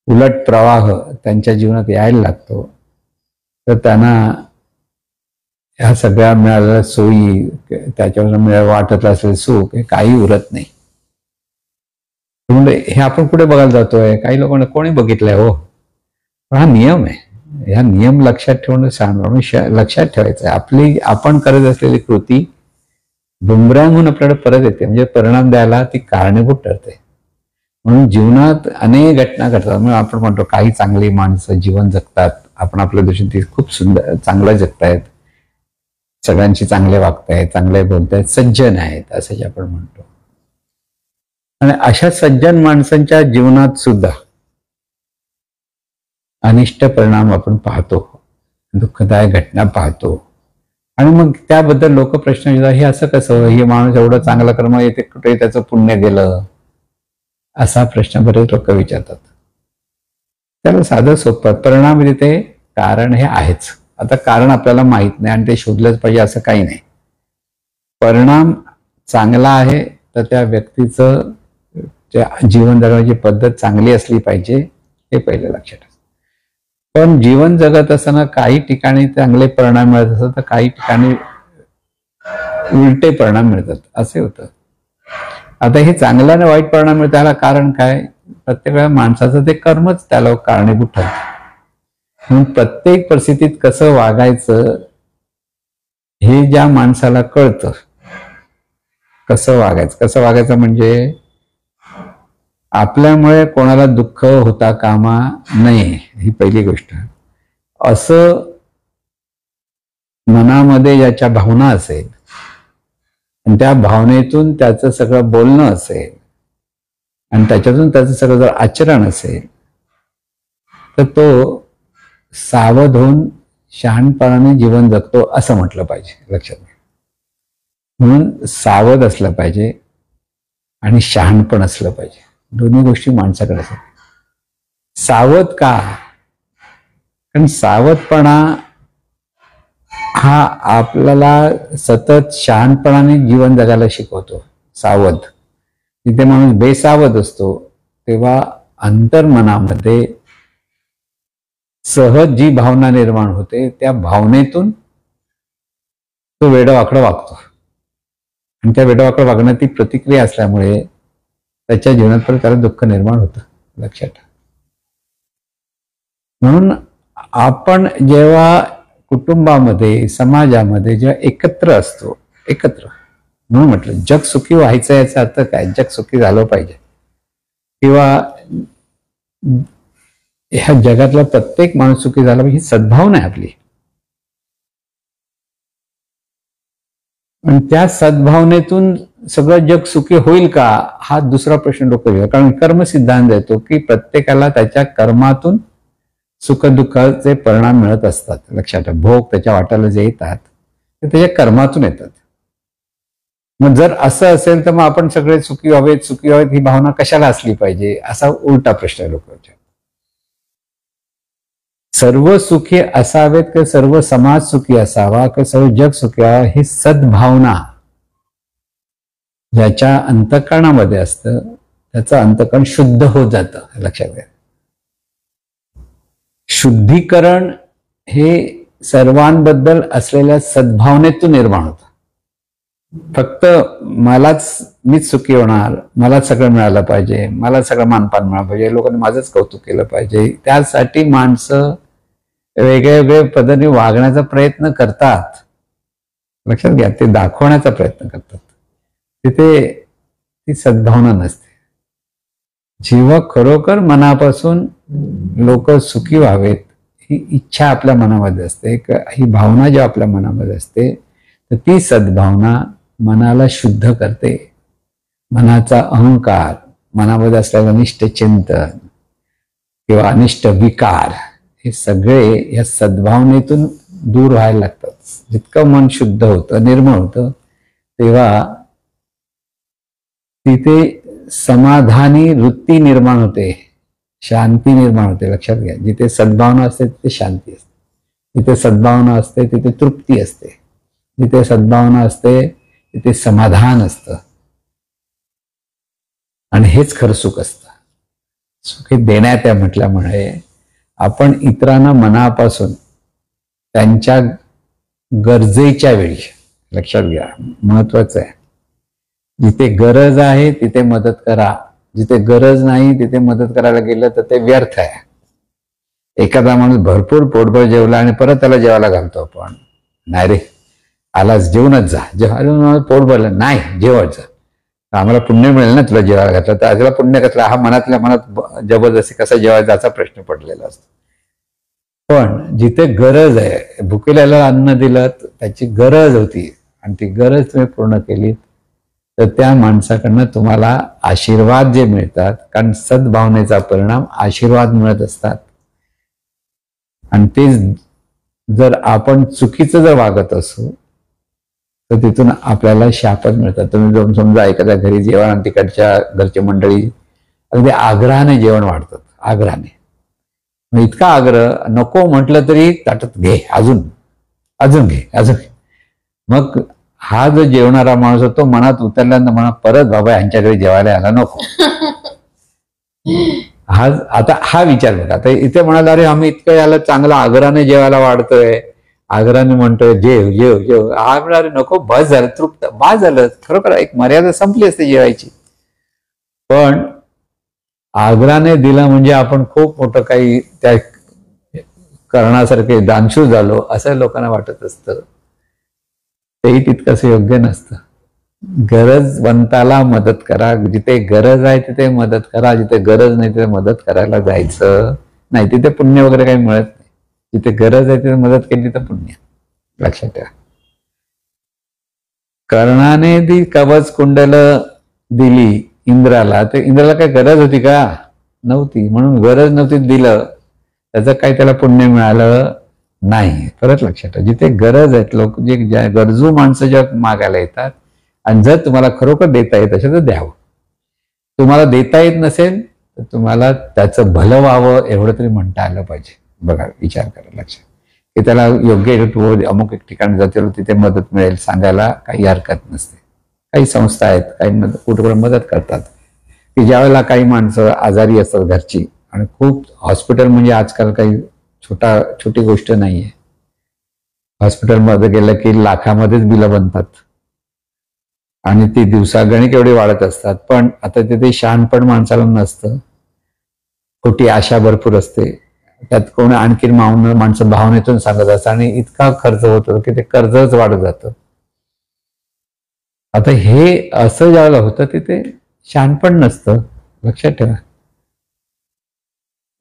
उलट प्रवाह त्यांच्या जीवनात यायला लागतो, तर त्यांना ह्या सगळ्या मिळालेल्या सोयी, त्याच्यावर वाटत असलेलं सुख हे काही उरत नाही. म्हणजे हे आपण कुठे बघायला जातोय, काही लोकांना कोणी बघितलंय हो, पण हा नियम आहे. ह्या नियम लक्षात ठेवणं लक्षात ठेवायचं आहे. आपण करत असलेली कृती बुमरँग होऊन आपल्याकडे परत येते, म्हणजे परिणाम द्यायला ती कारणीभूत ठरते. म्हणून जीवनात अनेक घटना घडतात. म्हणून आपण म्हणतो काही चांगली माणसं जीवन जगतात, आपण आपल्या दृष्टीने ती खूप सुंदर चांगलं जगतायत, सगळ्यांशी चांगले वागतायत, चांगले बोलतायत, सज्जन आहेत असं जे आपण म्हणतो. आणि अशा सज्जन माणसांच्या जीवनात सुद्धा अनिष्ट परिणाम आपण पाहतो, दुःखदायक घटना पाहतो. आणि मग त्याबद्दल लोक प्रश्न विचारतात, हे असं कसं, हे माणूस एवढं चांगलं कर्म येते, कुठे त्याचं पुण्य गेलं, असा प्रश्न बरेच लोक विचारतात. त्याला साधं सोपं, परिणाम तिथे कारण हे आहेच. आता कारण आपल्याला माहित नाही आणि ते शोधलंच पाहिजे असं काही नाही. परिणाम चांगला आहे तर त्या व्यक्तीचं जीवन जगण्याची पद्धत चांगली असली पाहिजे, हे पहिलं लक्षात. पण जीवन जगत असताना काही ठिकाणी चांगले परिणाम मिळत असतात, तर काही ठिकाणी उलटे परिणाम मिळतात, असे होतं. आता हे चांगला आणि वाईट परिणाम मिळतात, त्याला कारण काय, प्रत्येक वेळा माणसाचं ते कर्मच त्याला कारणीभूत ठरतं. म्हणून प्रत्येक परिस्थितीत कसं वागायचं हे ज्या माणसाला कळतं, कसं वागायचं म्हणजे आपल्यामुळे कोणाला दुःख होता कामा नये, ही पहिली गोष्ट. असं मनामध्ये ज्याच्या भावना असेल आणि त्या भावनेतून त्याचं सगळं बोलणं असेल आणि त्याच्यातून त्याचं सगळं जर आचरण असेल, तर तो सावध होऊन शहाणपणाने जीवन जगतो असं म्हटलं पाहिजे. लक्षात घ्या. म्हणून सावध असलं पाहिजे आणि शहाणपण असलं पाहिजे, दोन्ही गोष्टी माणसाकडे असतात. सावध का, कारण सावधपणा हा आपल्याला सतत शहाणपणाने जीवन जगायला शिकवतो. सावध, जिथे माणूस बेसावध असतो तेव्हा अंतर्मनामध्ये सहज जी भावना निर्माण होते, त्या भावनेतून तो वेडवाकडं वागतो. आणि त्या वेडवाकडं वागण्यात ती प्रतिक्रिया असल्यामुळे त्याच्या जीवनात परत त्याला दुःख निर्माण होतं, लक्षात ठेवा. म्हणून आपण जेव्हा कुटुंबामध्ये, समाजामध्ये जेव्हा एकत्र असतो, एकत्र, म्हणून म्हटलं जग सुखी व्हायचं याचा अर्थ काय, जग सुखी झालं पाहिजे, किंवा ह्या जगातला प्रत्येक माणूस सुखी झाला पाहिजे ही सद्भावना आहे आपली. आणि त्या सद्भावनेतून सगळं जग सुखी होईल का, हा दुसरा प्रश्न डोक्यात घ्या. कारण कर्म सिद्धांत देतो की प्रत्येकाला त्याच्या कर्मातून सुखदुःखाचे परिणाम मिळत असतात, लक्षात ठेवा. भोग त्याच्या वाट्याला जे येतात ते त्याच्या कर्मातून येतात. मग जर असं असेल तर मग आपण सगळे सुखी व्हावेत ही भावना कशाला असली पाहिजे, असा उलटा प्रश्न आहे लोकांच्या. सर्व सुखी असावेत की सर्व समाज सुखी असावा की सर्व जग सुखी व्हावं, ही सद्भावना ज्याच्या अंतःकरणामध्ये असतं त्याचं अंतःकरण शुद्ध होत जातं, लक्षात घ्या. शुद्धीकरण हे सर्वांबद्दल असलेल्या सद्भावनेतून निर्माण होतं. फक्त मीच सुखी होणार, मलाच सगळं मिळालं पाहिजे, मला सगळं मानपान मिळालं पाहिजे, लोकांनी माझंच कौतुक केलं पाहिजे, त्यासाठी माणसं वेगवेगळ्या पद्धतीने वागण्याचा प्रयत्न करतात, लक्षात घ्या. ते दाखवण्याचा प्रयत्न करतात, तिथे ती सद्भावना नसते. जेव्हा खरोखर मनापासून लोक सुखी व्हावेत ही इच्छा आपल्या मनामध्ये असते, ही भावना जेव्हा आपल्या मनामध्ये असते तर ती सद्भावना मनाला शुद्ध करते. मनाचा अहंकार, मनामध्ये असलेलं अनिष्ट चिंतन किंवा अनिष्ट विकार हे सगळे या सद्भावनेतून दूर व्हायला लागतात. जितकं मन शुद्ध होतं, निर्मळ होतं, तेव्हा तिथे समाधानी वृत्ती निर्माण होते, शांती निर्माण होते, लक्षात घ्या. जिथे सद्भावना असते तिथे शांती असते, जिथे सद्भावना असते तिथे तृप्ती असते, जिथे सद्भावना असते तिथे समाधान असतं. आणि हेच खरं सुख असतं. सुख हे देण्यात आहे म्हटल्यामुळे आपण इतरांना मनापासून त्यांच्या गरजेच्या वेळी, लक्षात घ्या, महत्वाचं आहे, जिथे गरज आहे तिथे मदत करा, जिथे गरज नाही तिथे मदत करायला गेलं तर ते व्यर्थ आहे. एखादा माणूस भरपूर पोटभर जेवला आणि परत त्याला जेवायला घालतो आपण, नाही रे आलाच जेवूनच जा, जेव्हा पोट भरलं, नाही जेवत जा, आम्हाला पुण्य मिळेल ना तुला जेवायला घातलं तर, आजला पुण्य घातला, हा मनातल्या मनात जबरदस्ती कसा जेवायचा याचा प्रश्न पडलेला असतो. पण जिथे गरज आहे, भुकेल्याला अन्न दिलं त्याची गरज होती आणि ती गरज तुम्ही पूर्ण केली तर त्या माणसाकडनं तुम्हाला आशीर्वाद जे मिळतात, कारण सद्भावनेचा परिणाम आशीर्वाद मिळत असतात. आणि ते जर आपण चुकीचं जर वागत असू तर तिथून आपल्याला शापच मिळतात. तुम्ही जाऊन समजा एखाद्या घरी जेवण आणि तिकडच्या घरची मंडळी अगदी आग्रहाने जेवण वाढतात, आग्रहाने, इतका आग्रह, नको म्हटलं तरी ताटात घे, अजून अजून घे, अजून घे. मग हा जो जेवणारा माणूस तो मनात उतरल्यानंतर म्हणा परत बाबा यांच्याकडे जेवायला यायला नको. आता हा विचार बघा. आता इथे म्हणाला अरे आम्ही इतकं याला चांगला आग्रहाने जेवायला वाढतोय, आग्रहाने म्हणतोय जेव जेव जेव, हा म्हणाले नको, बस झालं, तृप्त, बस झालं. खरोखर एक मर्यादा संपली असते जेवायची. पण आग्रहाने दिला म्हणजे आपण खूप मोठं काही त्या करण्यासारखे दानशूर झालो असं लोकांना वाटत असतं. तेही तितकंसं योग्य नसतं. गरजवंताला मदत करा, जिथे गरज आहे तिथे मदत करा, जिथे गरज नाही तिथे मदत करायला जायचं नाही. तिथे पुण्य वगैरे काही मिळत नाही. जिथे गरज आहे तिथे मदत केली तर पुण्य, लक्षात ठेवा. कर्णाने ती कवच कुंडल दिली इंद्राला, तर इंद्राला काही गरज होती का, नव्हती. म्हणून गरज नव्हती दिलं, त्याचं काही त्याला पुण्य मिळालं नाही. परत लक्षात ठेवा, जिथे गरज आहेत, लोक जे गरजू माणसं जेव्हा मागायला येतात आणि जर तुम्हाला खरोखर देता येत असेल तर द्यावं. तुम्हाला देता येत नसेल तर तुम्हाला त्याचं भलं व्हावं एवढं तरी म्हणता आलं पाहिजे. बघा, विचार करा, लक्षात, की त्याला योग्य तो अमुक एक ठिकाणी जातील तिथे मदत मिळेल सांगायला काही हरकत नसते. काही संस्था आहेत, काही कुठे मदत करतात की ज्यावेळेला काही माणसं आजारी असतात घरची, आणि खूप हॉस्पिटल म्हणजे आजकाल काही छोटी गोष्ट नाहीये. हॉस्पिटलमध्ये गेलं की लाखामध्येच बिलं बनतात. आणि ती दिवसागणिक एवढी वाढत असतात, पण आता तिथे शहाणपण माणसाला नसतं, खोटी आशा भरपूर असते, त्यात कोणी आणखी माणसं भावनेतून सांगत असतात आणि इतका खर्च होतो की ते कर्जच वाढत जातं. आता हे असं ज्यावेळेला होतं तिथे शहाणपण नसतं, लक्षात ठेवा.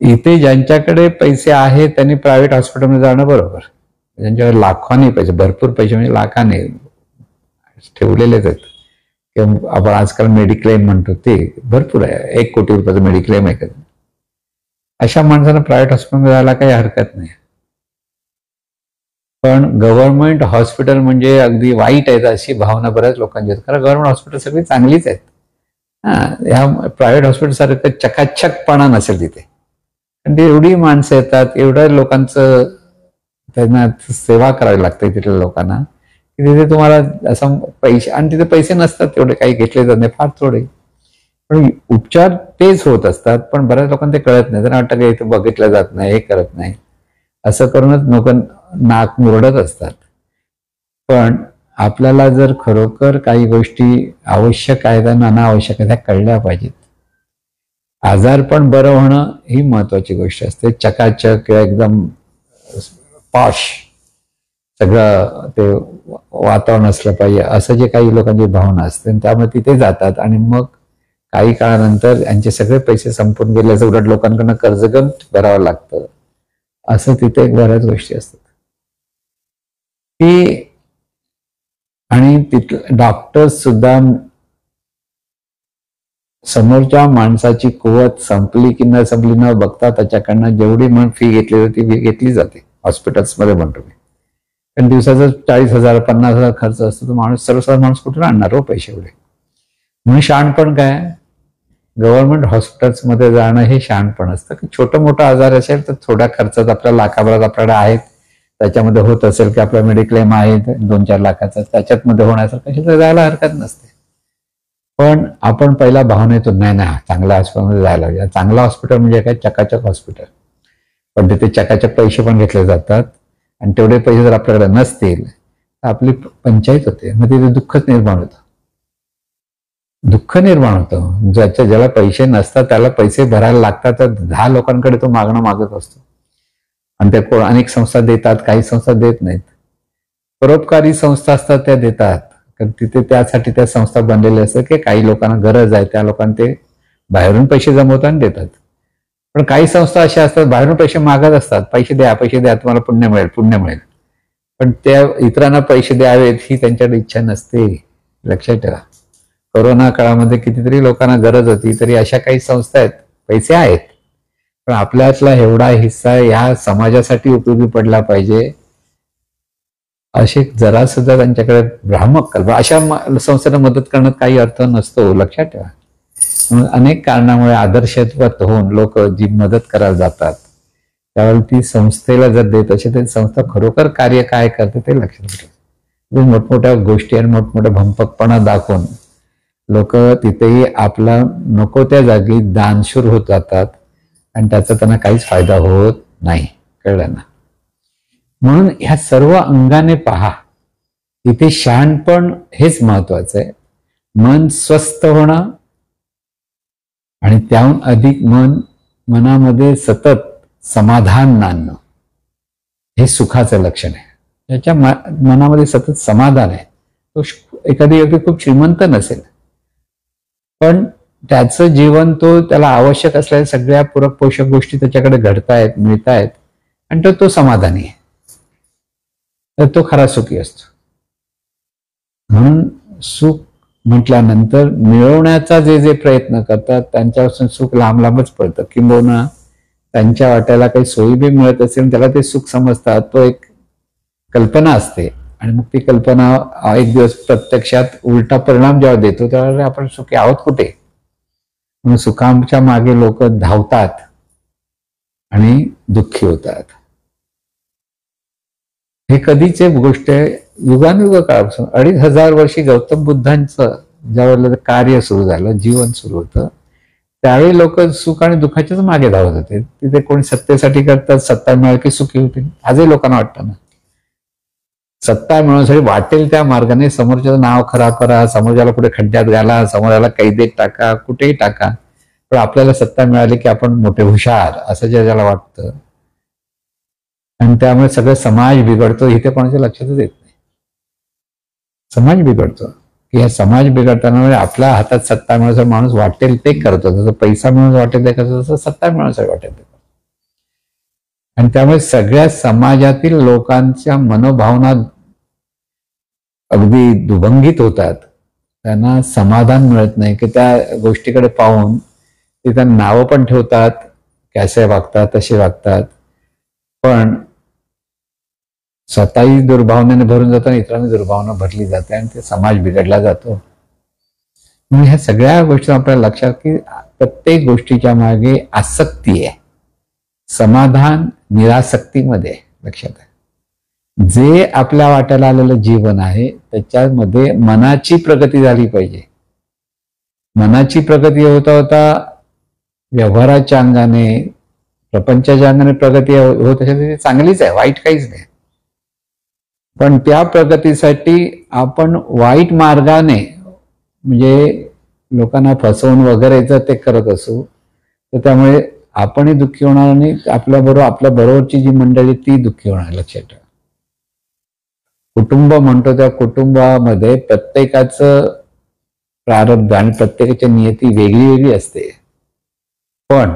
इथे ज्यांच्याकडे पैसे आहेत त्यांनी प्रायव्हेट हॉस्पिटलमध्ये जाणं बरोबर, ज्यांच्याकडे लाखांनी पैसे, भरपूर पैसे म्हणजे लाखांनी ठेवलेलेच आहेत, किंवा आपण आजकाल मेडिक्लेम म्हणतो ते भरपूर आहे, 1 कोटी रुपयाचं मेडिक्लेम आहे. अशा माणसांना प्रायव्हेट हॉस्पिटलमध्ये जायला काही हरकत नाही. पण गव्हर्नमेंट हॉस्पिटल म्हणजे अगदी वाईट आहेत अशी भावना बऱ्याच लोकांची आहेत, कारण गव्हर्नमेंट हॉस्पिटल सगळी चांगलीच आहेत. ह्या प्रायव्हेट हॉस्पिटल सारखं चकाचकपणा नसेल तिथे, कारण ते एवढी माणसं येतात, एवढ्या लोकांचं त्यांना सेवा करावी लागते तिथल्या लोकांना, की तिथे तुम्हाला असं पैसे, आणि तिथे पैसे नसतात तेवढे, काही घेतले जात नाही, फार थोडे, पण उपचार तेच होत असतात. पण बऱ्याच लोकांना ते कळत नाही, त्यांना वाटतं की इथे बघितलं जात नाही, हे करत नाही, असं करूनच लोक नाक मुरडत असतात. पण आपल्याला जर खरोखर काही गोष्टी आवश्यक आहेत आणि अनावश्यक आहेत त्या कळल्या पाहिजेत. आजारपण बरं होणं ही महत्वाची गोष्ट असते. चकाचक किंवा एकदम पॉश सगळं ते वातावरण असलं पाहिजे असं जे काही लोकांची भावना असते, त्यामुळे तिथे जातात आणि मग काही काळानंतर यांचे सगळे पैसे संपून गेल्याचं, उलट लोकांकडनं कर्ज घेऊन भरावं लागतं, असं तिथे बऱ्याच गोष्टी असतात की. आणि तिथले डॉक्टर्स सुद्धा समोरच्या माणसाची कुवत संपली की न संपली न बघता त्याच्याकडनं जेवढी म्हणून फी घेतली जाते ती घेतली जाते हॉस्पिटल्समध्ये, म्हणतो मी. पण दिवसाचा 40,000 50,000 खर्च असतो, तो माणूस, सर्वसाधारण माणूस कुठून आणणार हो पैसे एवढे. म्हणून शहाणपण काय, गव्हर्नमेंट हॉस्पिटल्समध्ये जाणं हे शहाणपण असतं की छोटं मोठं आजार असेल तर थोड्या खर्चात आपल्या लाखाभरात आपल्याकडे आहेत, त्याच्यामध्ये होत असेल की आपला मेडिक्लेम आहे 2-4 लाखाचा, त्याच्यात मध्ये होण्यासारखं कशाला जायला हरकत नसते. पण आपण पहिला भावनेतून नाही ना चांगल्या हॉस्पिटलमध्ये जायला पाहिजे. चांगलं हॉस्पिटल म्हणजे काय, चकाचक हॉस्पिटल, पण तिथे चकाचक पैसे पण घेतले जातात, आणि तेवढे पैसे जर आपल्याकडे नसतील तर आपली पंचायत होते, मग तिथे दुःखच निर्माण होतं. दुःख निर्माण होतं. ज्याला पैसे नसतात त्याला पैसे भरायला लागतात, तर 10 लोकांकडे तो मागणं मागत असतो, आणि त्या अनेक संस्था देतात, काही संस्था देत नाहीत. परोपकारी संस्था असतात त्या देतात, कारण तिथे त्यासाठी त्या संस्था बनलेल्या असतात की काही लोकांना गरज आहे, त्या लोकांना ते बाहेरून पैसे जमवतात आणि देतात. पण काही संस्था अशा असतात बाहेरून पैसे मागत असतात, पैसे द्या तुम्हाला पुण्य मिळेल पुण्य मिळेल, पण त्या इतरांना पैसे द्यावेत ही त्यांच्याकडे इच्छा नसते. लक्षात ठेवा. कोरोना काळामध्ये कितीतरी लोकांना गरज होती, तरी अशा काही संस्था आहेत, पैसे आहेत, पण आपल्यातला एवढा हिस्सा ह्या समाजासाठी उपयोगी पडला पाहिजे असे जरा सुद्धा त्यांच्याकडे भ्रामक कल्पना. अशा संस्थेला मदत करण्यात काही अर्थ नसतो, लक्षात ठेवा. अनेक कारणामुळे आदर्शत्वात होऊन लोक जी मदत करायला जातात त्यावेळी ती संस्थेला जर देत असेल तर संस्था खरोखर कार्य काय करते ते लक्षात ठेवा. मोठमोठ्या गोष्टी आणि मोठमोठ्या भंपकपणा दाखवून लोक तिथेही आपला नको त्या जागी दानशूर होत जातात, आणि त्याचा त्यांना काहीच फायदा होत नाही. कळलं ना. म्हणून ह्या सर्व अंगाने पहा, इथे शहाणपण हेच महत्वाचं आहे. मन स्वस्थ होणं आणि त्याहून अधिक मनामध्ये सतत समाधान नांदणं हे सुखाचं लक्षण आहे. ज्याच्या मनामध्ये सतत समाधान आहे तो एखादी व्यक्ती खूप श्रीमंत नसेल, पण त्याचं जीवन, तो त्याला आवश्यक असलेल्या सगळ्या पूरक पोषक गोष्टी त्याच्याकडे घडतायत, मिळतायत, आणि तो समाधानी आहे, तर तो खरा सुखी असतो. म्हणून सुख म्हटल्यानंतर मिळवण्याचा जे प्रयत्न करतात त्यांच्यापासून सुख लांब लांबच पडतं. किंबहुना त्यांच्या वाट्याला काही सोयी बी मिळत असेल त्याला ते सुख समजतात. तो एक कल्पना असते, आणि मग ती कल्पना एक दिवस प्रत्यक्षात उलटा परिणाम जेव्हा देतो त्यावेळेला आपण सुखी आहोत कुठे. म्हणून सुखांच्या मागे लोक धावतात आणि दुःखी होतात. हे कधीचे गोष्ट आहे, युगानुयुग काळापासून 2500 वर्षी गौतम बुद्धांचं ज्यावेळेला कार्य सुरू झालं, जीवन सुरू होतं, त्यावेळी लोक सुख आणि दुःखाच्याच मागे धावत होते. तिथे कोणी सत्तेसाठी करतात, सत्ता मिळाली की सुखी होतील, आजही लोकांना वाटतं ना. सत्ता मिळवण्यासाठी वाटेल त्या मार्गाने समोरच्याचं नाव खराब करा, समोरच्याला कुठे खड्ड्यात घाला, समोरच्याला कैदेत टाका, कुठेही टाका, पण आपल्याला सत्ता मिळाली की आपण मोठे हुशार असं ज्याला वाटतं, आणि त्यामुळे सगळं समाज बिघडतो. इथे कोणाच्या लक्षातच येत नाही. समाज बिघडतो की ह्या समाज बिघडताना म्हणजे आपल्या हातात सत्ता मिळवण्यासाठी माणूस वाटेल ते करतो. जसं पैसा मिळून वाटेल ते करतो, तसं सत्ता मिळवण्यासाठी वाटेल ते करतो. आणि त्यामुळे सगळ्या समाजातील लोकांच्या मनोभावना अगदी दुभंगित होतात. त्यांना समाधान मिळत नाही की त्या गोष्टीकडे पाहून ते त्यांना नावं पण ठेवतात, कसे वागतात तसे वागतात, पण स्वतःही दुर्भावनेने भरून जातो आणि इतरांनी दुर्भावना भरली जाते आणि ते समाज बिघडला जातो. म्हणजे ह्या सगळ्या गोष्टी आपल्याला लक्षात की प्रत्येक गोष्टीच्या मागे आसक्ती आहे. समाधान निरासक्तीमध्ये लक्षात आहे. जे आपल्या वाट्याला आलेलं जीवन आहे त्याच्यामध्ये मनाची प्रगती झाली पाहिजे. मनाची प्रगती होता होता व्यवहाराच्या अंगाने, प्रपंचाच्या अंगाने प्रगती होत असेल चांगलीच आहे, वाईट काहीच नाही. पण त्या प्रगतीसाठी आपण वाईट मार्गाने म्हणजे लोकांना फसवून वगैरे जर ते करत असू तर त्यामुळे आपणही दुःखी होणार आणि आपल्या बरोबरची जी मंडळी ती दुःखी होणार. लक्षात ठेवा. कुटुंब म्हणतो त्या कुटुंबामध्ये प्रत्येकाचं प्रारब्ध आणि प्रत्येकाची नियती वेगळी वेगळी असते, पण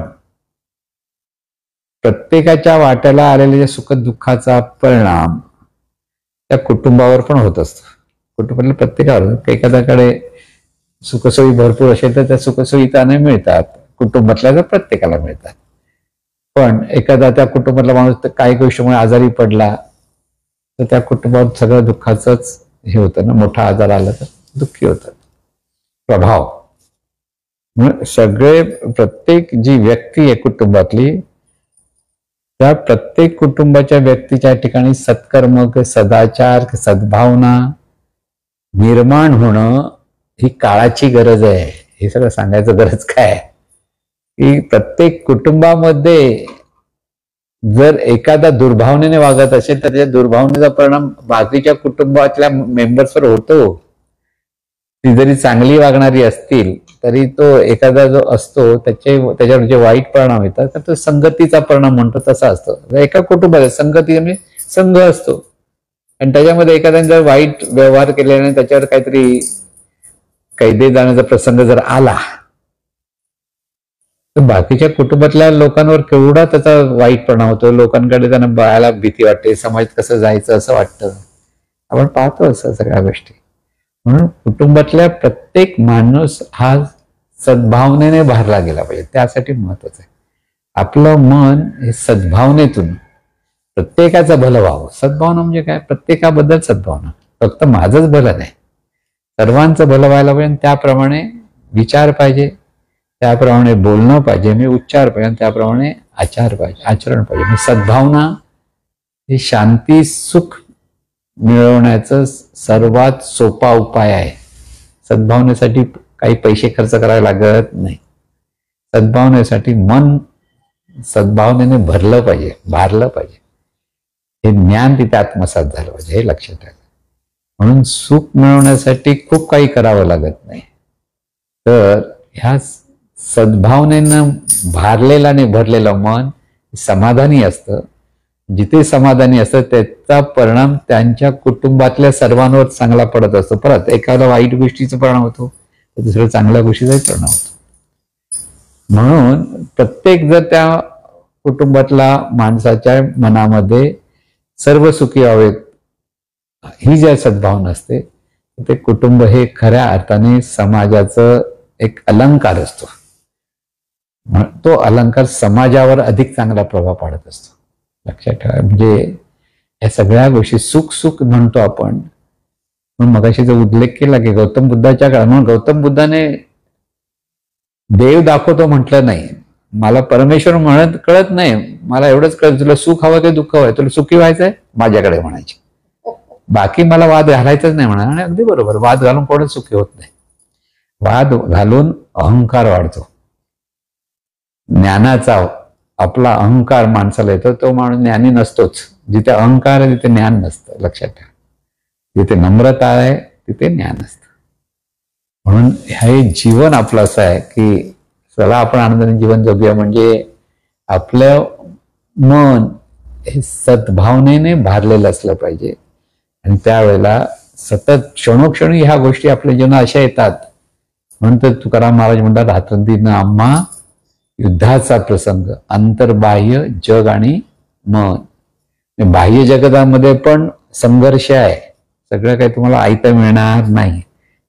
प्रत्येकाच्या वाट्याला आलेल्या सुखदुःखाचा परिणाम त्या कुटुंबावर पण होत असतो. कुटुंबातल्या प्रत्येकावर एखाद्याकडे सुखसोयी भरपूर असेल तर त्या सुखसोयी त्याने मिळतात, कुटुंबातल्या प्रत्येकाला मिळतात. पण एखादा त्या कुटुंबातला माणूस काही गोष्टीमुळे आजारी पडला तर त्या कुटुंबात सगळं दुःखाचंच हे होतं ना. मोठा आजार आला तर दुःखी होतात. प्रभाव सगळे प्रत्येक जी व्यक्ती आहे कुटुंबातली त्या प्रत्येक कुटुंबाच्या व्यक्तीच्या ठिकाणी सत्कर्म, सदाचार, सद्भावना निर्माण होणं ही काळाची गरज आहे. हे सगळं सांगायचं गरज काय की प्रत्येक कुटुंबामध्ये जर एखादा दुर्भावनेने वागत असेल तर त्या दुर्भावनेचा परिणाम बाकीच्या कुटुंबातल्या मेंबर्सवर होतो. ती जरी चांगली वागणारी असतील तरी तो एखादा जो असतो त्याच्यावर जे वाईट परिणाम येतात तर तो संगतीचा परिणाम म्हणतो तसा असतो. एका कुटुंबात संगती म्हणजे संघ असतो आणि त्याच्यामध्ये एखाद्याने जर वाईट व्यवहार केल्याने त्याच्यावर काहीतरी कैदेत जाण्याचा प्रसंग जर आला तर बाकीच्या कुटुंबातल्या लोकांवर केवढा त्याचा वाईट परिणाम होतो. लोकांकडे त्यांना बघायला भीती वाटते, समाजात कसं जायचं असं वाटतं. आपण पाहतो असं सगळ्या गोष्टी. म्हणून कुटुंबातल्या प्रत्येक माणूस हा सद्भावनेने भरला गेला पाहिजे. त्यासाठी महत्वाचं आहे आपलं मन हे सद्भावनेतून प्रत्येकाचं भलं व्हावं. सद्भावना म्हणजे काय? प्रत्येकाबद्दल सद्भावना, फक्त माझंच भलं नाही, सर्वांचं भलं व्हायला पाहिजे. त्याप्रमाणे विचार पाहिजे, त्याप्रमाणे बोलणं पाहिजे, मी उच्चार पाहिजे, आणि त्याप्रमाणे आचार पाहिजे, आचरण पाहिजे. मी सद्भावना ही शांती सुख मिळवण्याचं सर्वात सोपा उपाय आहे. सद्भावनेसाठी काही पैसे खर्च करावे लागत नाही. सद्भावनेसाठी मन सद्भावनेने भरलं पाहिजे, भारलं पाहिजे. हे ज्ञान तिथे आत्मसात झालं पाहिजे, हे लक्षात ठेवा. म्हणून सुख मिळवण्यासाठी खूप काही करावं लागत नाही. तर ह्या सद्भावनेनं भारलेलं आणि भरलेलं मन समाधानी असतं. जिथे समाधानी असतं त्याचा परिणाम त्यांच्या कुटुंबातल्या सर्वांवर चांगला पडत असतो. परत एखाद्या वाईट गोष्टीचा परिणाम होतो तर दुसऱ्या चांगल्या गोष्टीचाही परिणाम होतो. म्हणून प्रत्येक जर त्या कुटुंबातल्या माणसाच्या मनामध्ये सर्व सुखी व्हावेत ही ज्या सद्भावना असते ते कुटुंब हे खऱ्या अर्थाने समाजाचं एक अलंकार असतो. तो अलंकार समाजावर अधिक चांगला प्रभाव पाडत असतो. लक्षात ठेवा. म्हणजे या सगळ्या गोष्टी सुख सुख म्हणतो आपण. मगाशी जो उल्लेख केला की गौतम बुद्धाच्या काळात, म्हणून गौतम बुद्धाने देव दाखवतो म्हटलं नाही. मला परमेश्वर म्हणत कळत नाही, मला एवढंच कळत तुला सुख हवं ते दुःख हवंय, तुला सुखी व्हायचंय माझ्याकडे म्हणायचे. बाकी मला वाद घालायचाच नाही म्हणा. आणि अगदी बरोबर, वाद घालून कोणच सुखी होत नाही. वाद घालून अहंकार वाढतो. ज्ञानाचा आपला अहंकार माणसाला येतो, तो माणूस ज्ञानी नसतोच. जिथे अहंकार आहे तिथे ज्ञान नसतं. लक्षात ठेवा. जिथे नम्रता आहे तिथे ज्ञान असतं. म्हणून हे जीवन आपलं असं आहे की चला आपण आनंदाने जीवन जगूया. म्हणजे आपलं मन हे सद्भावनेने भारलेलं असलं पाहिजे. आणि त्यावेळेला सतत क्षणोक्षणी ह्या गोष्टी आपल्या जीवनात अशा येतात. म्हणून तर तुकाराम महाराज म्हणतात, हातंतीनं आम्हा युद्धाचा प्रसंग, अंतर्बाह्य जग आणि मन. बाह्य जगतामध्ये पण संघर्ष आहे. सगळं काही तुम्हाला ऐकता मिळणार नाही,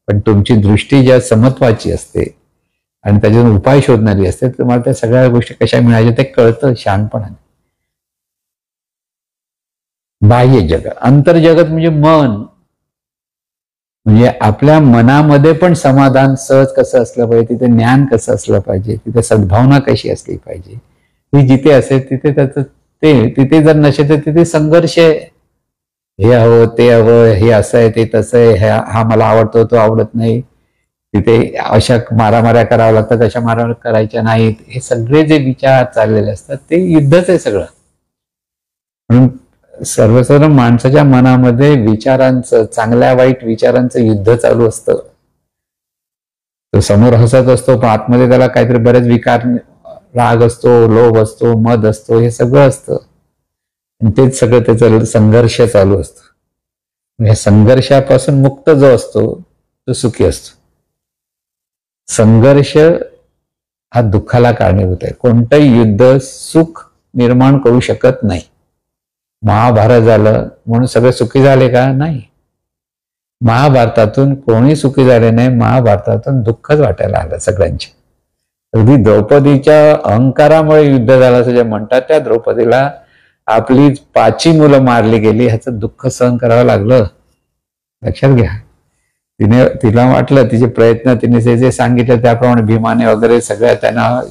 पण तुमची दृष्टी ज्या समत्वाची असते आणि त्याच्यातून उपाय शोधणारी असते, तुम्हाला त्या सगळ्या गोष्टी कशा मिळायच्या ते कळतं शहाणपणाने. बाह्य जगत, अंतर्जगत म्हणजे मन. म्हणजे आपल्या मनामध्ये पण समाधान सहज कसं असलं पाहिजे, तिथे ज्ञान कसं असलं पाहिजे, तिथे सद्भावना कशी असली पाहिजे, ही जिथे असेल तिथे त्याचं तिथे जर नसेल तर तिथे संघर्ष आहे. हे हवं ते हवं, हे असं आहे ते तसं आहे, हा मला आवडतो तो आवडत नाही, तिथे अशा मारामाऱ्या कराव्या लागतात, अशा मारामाऱ्या करायच्या नाहीत. हे सगळे जे विचार चाललेले असतात ते युद्धच आहे सगळं. म्हणून सर्वसाधारण माणसाच्या मनामध्ये विचारांचं, चांगल्या वाईट विचारांचं युद्ध चालू असतं. तो समोर हसत असतो पण आतमध्ये त्याला काहीतरी बरेच विकार, राग असतो, लोभ असतो, मद असतो, हे सगळं असतं. आणि तेच सगळं त्याचा संघर्ष चालू असतो. या संघर्षापासून मुक्त जो असतो तो सुखी असतो. संघर्ष हा दुःखाला कारणीभूत आहे. कोणतंही युद्ध सुख निर्माण करू शकत नाही. महाभारत झालं म्हणून सगळे सुखी झाले का? नाही. महाभारतातून कोणी सुखी झाले नाही. महाभारतातून दुःखच वाटायला आलं सगळ्यांचे. अगदी द्रौपदीच्या अहंकारामुळे युद्ध झालं असं जे म्हणतात, त्या द्रौपदीला आपली 5 मुलं मारली गेली ह्याचं दुःख सहन करावं लागलं. लक्षात घ्या. तिला वाटलं तिचे प्रयत्न, तिने जे सांगितलं त्याप्रमाणे भीमाने वगैरे सगळ्या त्यांना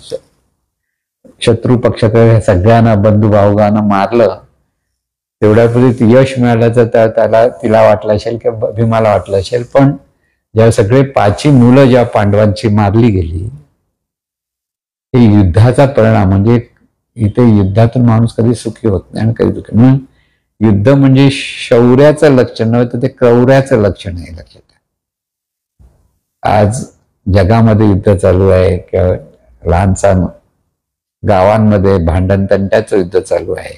शत्रू पक्षात सगळ्यांना बंधू भाऊगांना मारलं. तेवढ्यापूर्वी यश मिळालं तर तिला वाटलं असेल किंवा भीमाला वाटलं असेल. पण जेव्हा सगळे 5 मुलं जेव्हा पांडवांची मारली गेली, हे युद्धाचा परिणाम. म्हणजे इथे युद्धातून माणूस कधी सुखी होत नाही आणि कधी दुःखी. म्हणून युद्ध म्हणजे शौर्याचं लक्षण नव्हे तर ते क्रौर्याचं लक्षण आहे. लक्षात. आज जगामध्ये युद्ध चालू आहे किंवा लहानसा गावांमध्ये भांडण तंट्याचं युद्ध चालू आहे,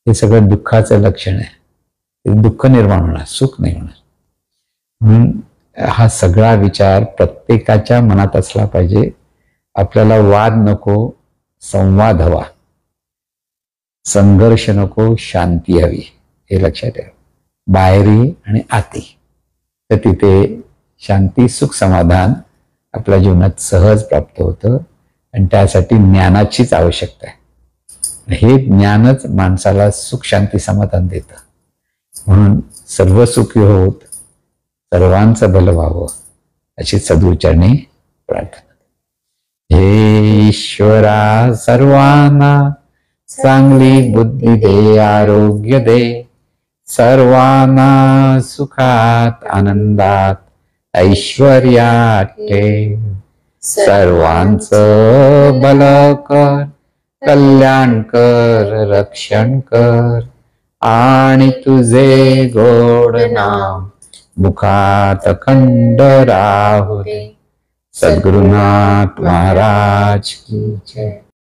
हे सगळं दुःखाचं लक्षण आहे. दुःख निर्माण होणार, सुख नाही होणार. म्हणून हा सगळा विचार प्रत्येकाच्या मनात असला पाहिजे. आपल्याला वाद नको, संवाद हवा. संघर्ष नको, शांती हवी. हे लक्षात ठेवा. बाहेरी आणि आती. तर तिथे शांती, सुख, समाधान आपल्या जीवनात सहज प्राप्त होतं. आणि त्यासाठी ज्ञानाचीच आवश्यकता आहे. हे ज्ञानच माणसाला सुख, शांती, समाधान देतं. म्हणून सर्व सुखी होत सर्वांचं भलं व्हावं अशी सद्विचारणी प्रार्थना. हे ईश्वरा, सर्वांना चांगली बुद्धी दे, आरोग्य दे. सर्वांना सुखात, आनंदात, ऐश्वर्यात ठेव. सर्वांचं भलं कर, कल्याण कर, रक्षण कर. आणि तुझे गोड नाम मुखात अखंड राहू दे. सद्गुरुनाथ महाराज की जय.